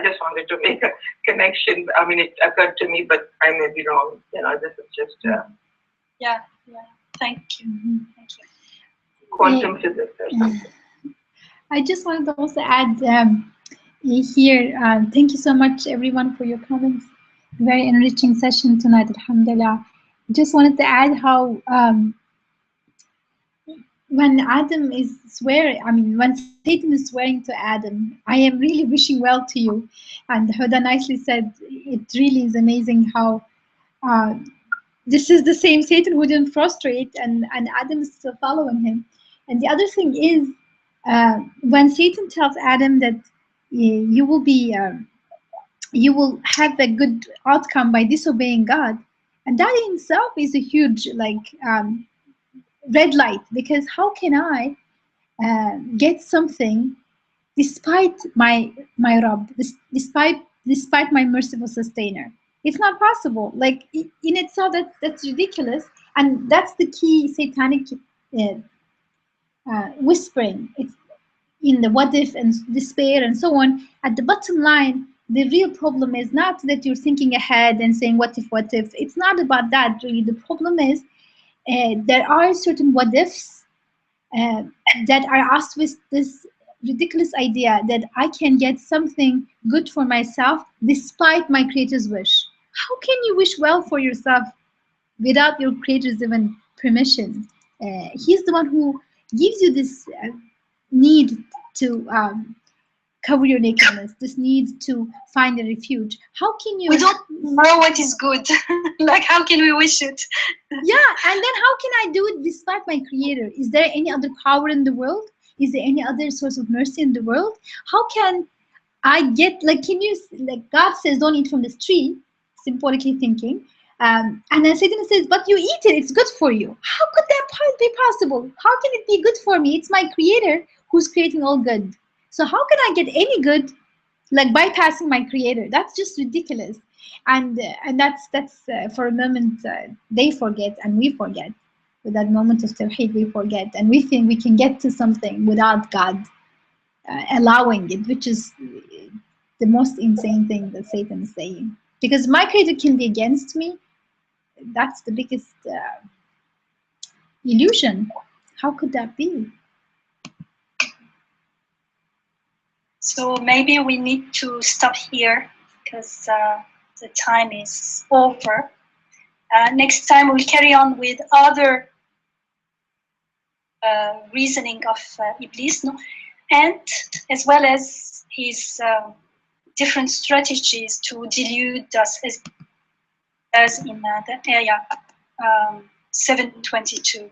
just wanted to make a connection. I mean, it occurred to me, but I may be wrong. This is just...
Yeah. Thank you. Thank you.
Quantum physics or something.
I just wanted to also add here, thank you so much, everyone, for your comments. Very enriching session tonight, alhamdulillah. Just wanted to add how when Adam is swearing, when Satan is swearing to Adam, I am really wishing well to you. And Huda nicely said, it really is amazing how this is the same Satan who didn't prostrate, and Adam is still following him. And the other thing is, when Satan tells Adam that you will have a good outcome by disobeying God, and that in itself is a huge red light, because how can I get something despite my Rabb, despite my merciful sustainer? It's not possible. Like in itself, that's ridiculous, and that's the key satanic whispering. It's in the what if and despair and so on. At the bottom line, the real problem is not that you're thinking ahead and saying what if. It's not about that really. The problem is there are certain what ifs that are asked with this ridiculous idea that I can get something good for myself despite my creator's wish. How can you wish well for yourself without your creator's even permission? He's the one who gives you this need to cover your nakedness, this need to find a refuge. How can you...
We don't know what is good. Like, how can we wish it?
Yeah, and then how can I do it despite my creator? Is there any other power in the world? Is there any other source of mercy in the world? How can I get, God says, don't eat from this tree, symbolically thinking. And then Satan says, but you eat it, it's good for you. How could that be possible? How can it be good for me? It's my creator who's creating all good. So how can I get any good, like bypassing my creator? That's just ridiculous. And that's for a moment, they forget and we forget. With that moment of tawheed, we forget. And we think we can get to something without God. allowing it, which is the most insane thing that Satan is saying. Because my creator can be against me. That's the biggest illusion. How could that be?
So maybe we need to stop here because the time is over. Next time we'll carry on with other reasoning of Iblis, no? And as well as his different strategies to delude us, as in the ayah 722.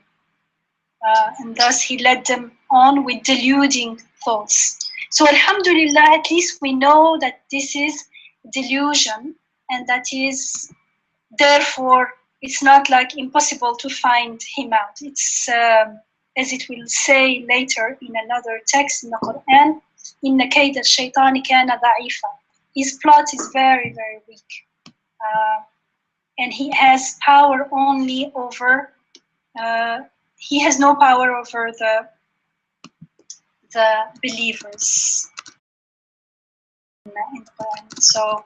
And thus he led them on with deluding thoughts. So alhamdulillah, at least we know that this is delusion, and that is therefore it's not like impossible to find him out. It's as it will say later in another text in the Quran, inna kayda ash-shaytani kana da'ifa. His plot is very, very weak, and he has power only over. He has no power over the believers in the Quran. So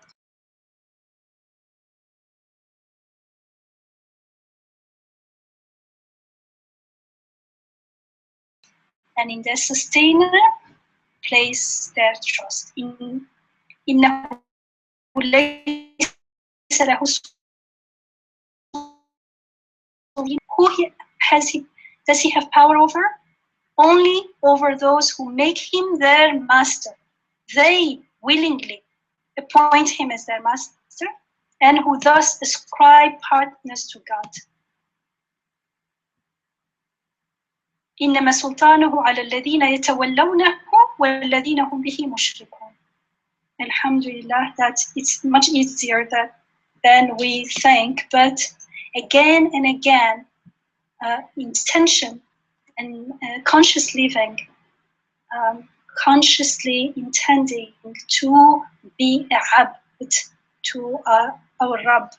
and in the sustainer place their trust in who does he have power over? Only over those who make him their master. They willingly appoint him as their master, and who thus ascribe partners to God. إنما سلطانه على الذين يتولونه والذين هم به مشركون. Alhamdulillah, that it's much easier than we think, but again and again, intention and conscious living, consciously intending to be a abd to our Rabb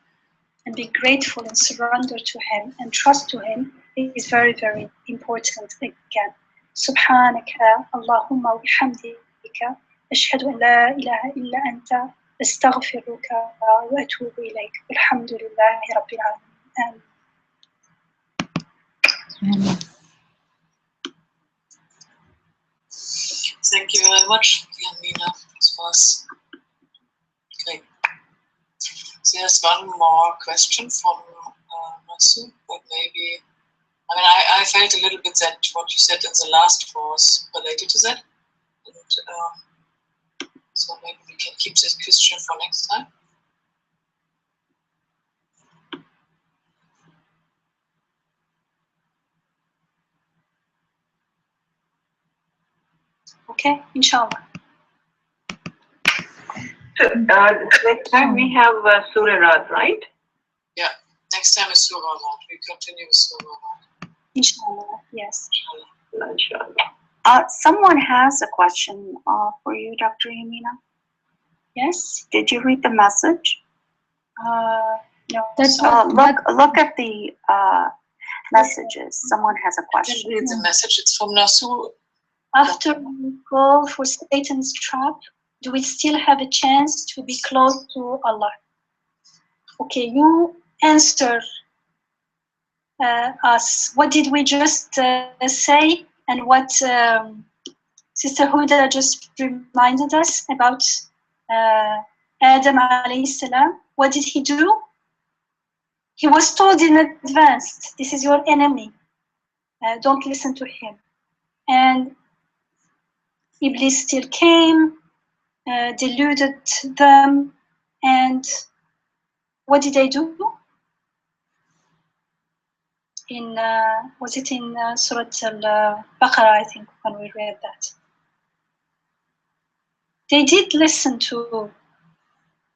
and be grateful and surrender to him and trust to him is very, very important again. Subhanaka Allahumma wa bihamdika ashhadu an la ilaha illa anta astaghfiruka wa atubu ilayk. Alhamdulillahi rabbil alamin.
Thank you very much, Yamina. This was great. There's one more question from Masu, but maybe, I mean, I felt a little bit that what you said in the last was related to that. And so maybe we can keep this question for next time.
Okay, inshallah.
So next time we have Surah Rad, right?
Yeah, next time is Surah Rad. We continue with Surah Rad.
Inshallah, yes.
Inshallah.
Someone has a question for you, Dr. Yamina.
Yes?
Did you read the message?
No.
That's
look at the messages. Someone has a question.
Read the message. It's from Nasu.
After we fall for Satan's trap, do we still have a chance to be close to Allah? Okay, you answer us. What did we just say, and what Sister Huda just reminded us about Adam alayhi salam? What did he do? He was told in advance, this is your enemy. Don't listen to him. And Iblis still came, deluded them, and what did they do? In was it in Surah Al-Baqarah, I think, when we read that? They did listen to.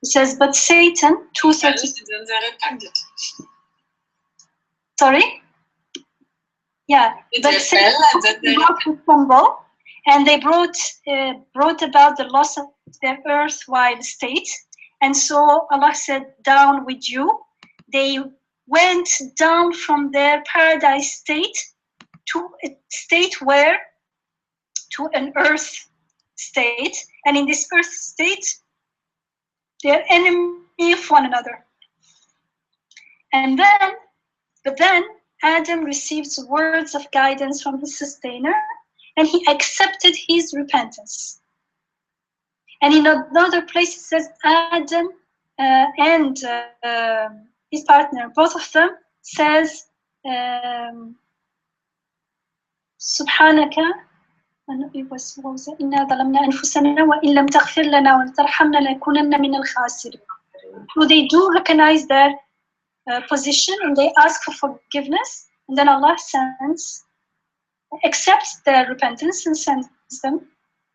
It says, but Satan, 230. Sorry? Yeah, but Satan brought to stumble, and they brought about the loss of their erstwhile state. And so Allah said, down with you. They went down from their paradise state to a state where, to an earth state, and in this earth state, they're enemy of one another. And then Adam received words of guidance from his sustainer, and he accepted his repentance. And in another place it says Adam and his partner, both of them, says Subhanaka, إنا ظلمنا أنفسنا وإن لم تغفر لنا وترحمنا لنكونن من الخاسرين. So they do recognize their position and they ask for forgiveness, and then Allah accepts their repentance and sends them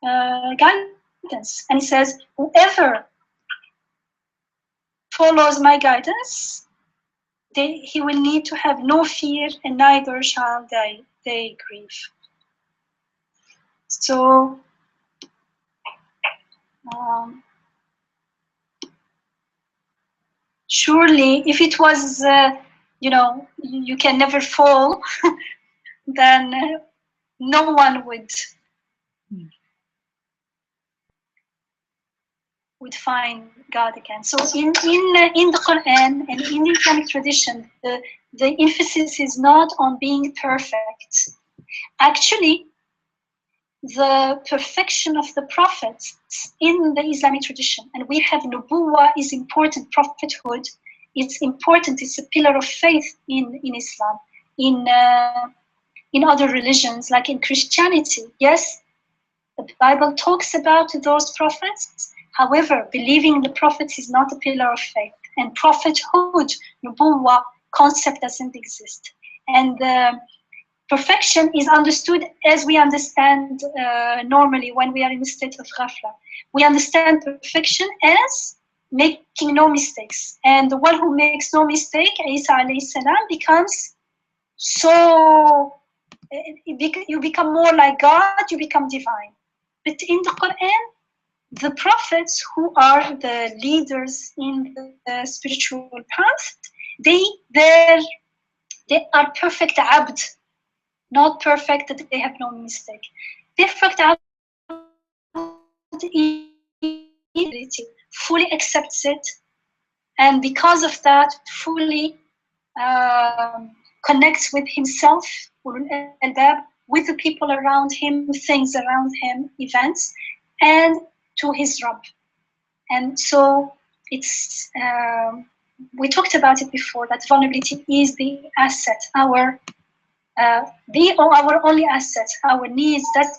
guidance. And He says, whoever follows my guidance, he will need to have no fear, and neither shall they grieve. So surely, if it was, you can never fall, then no one would find God again. So in the Quran and in the Islamic tradition, the emphasis is not on being perfect. Actually, the perfection of the prophets in the Islamic tradition, and we have nubuwah is important, prophethood, it's important, it's a pillar of faith in Islam. In other religions, like in Christianity, yes, the Bible talks about those prophets. However, believing in the prophets is not a pillar of faith, and prophethood, nubuwah concept doesn't exist. And perfection is understood as we understand normally when we are in a state of ghafla. We understand perfection as making no mistakes. And the one who makes no mistake, Isa alayhi salam, becomes so, you become more like God, you become divine. But in the Quran, the prophets who are the leaders in the spiritual path, they are perfect abd, not perfect that they have no mistake. Perfect abd fully accepts it, and because of that, fully connects with himself, with the people around him, things around him, events, and to his Rabb. And so it's, we talked about it before, that vulnerability is the asset, our only asset, our needs. That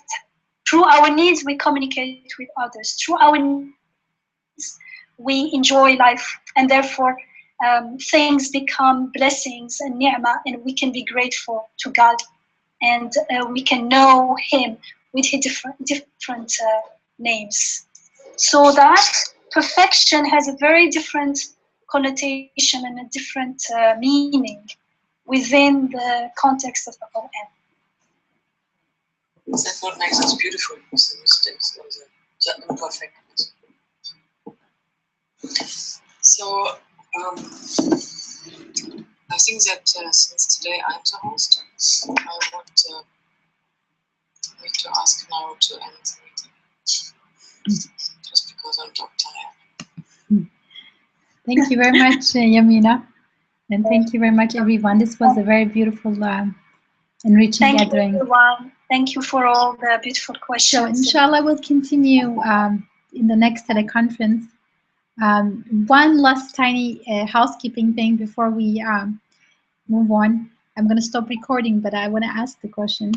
through our needs we communicate with others. Through our needs we enjoy life, and therefore things become blessings and ni'mah, and we can be grateful to God, and we can know Him with His different names. So that perfection has a very different connotation and a different meaning within the context of the Quran.
That's what makes us beautiful, the mistakes or the imperfectness. So I think that since today I'm the host, I would need to ask now to end the meeting, just because I'm not tired.
Thank you very much, Yamina, and thank you very much, everyone. This was a very beautiful, enriching gathering.
Thank you, everyone. Thank you for all the beautiful questions.
So, inshallah, we'll continue in the next teleconference. One last tiny housekeeping thing before we move on. I'm going to stop recording, but I want to ask the question.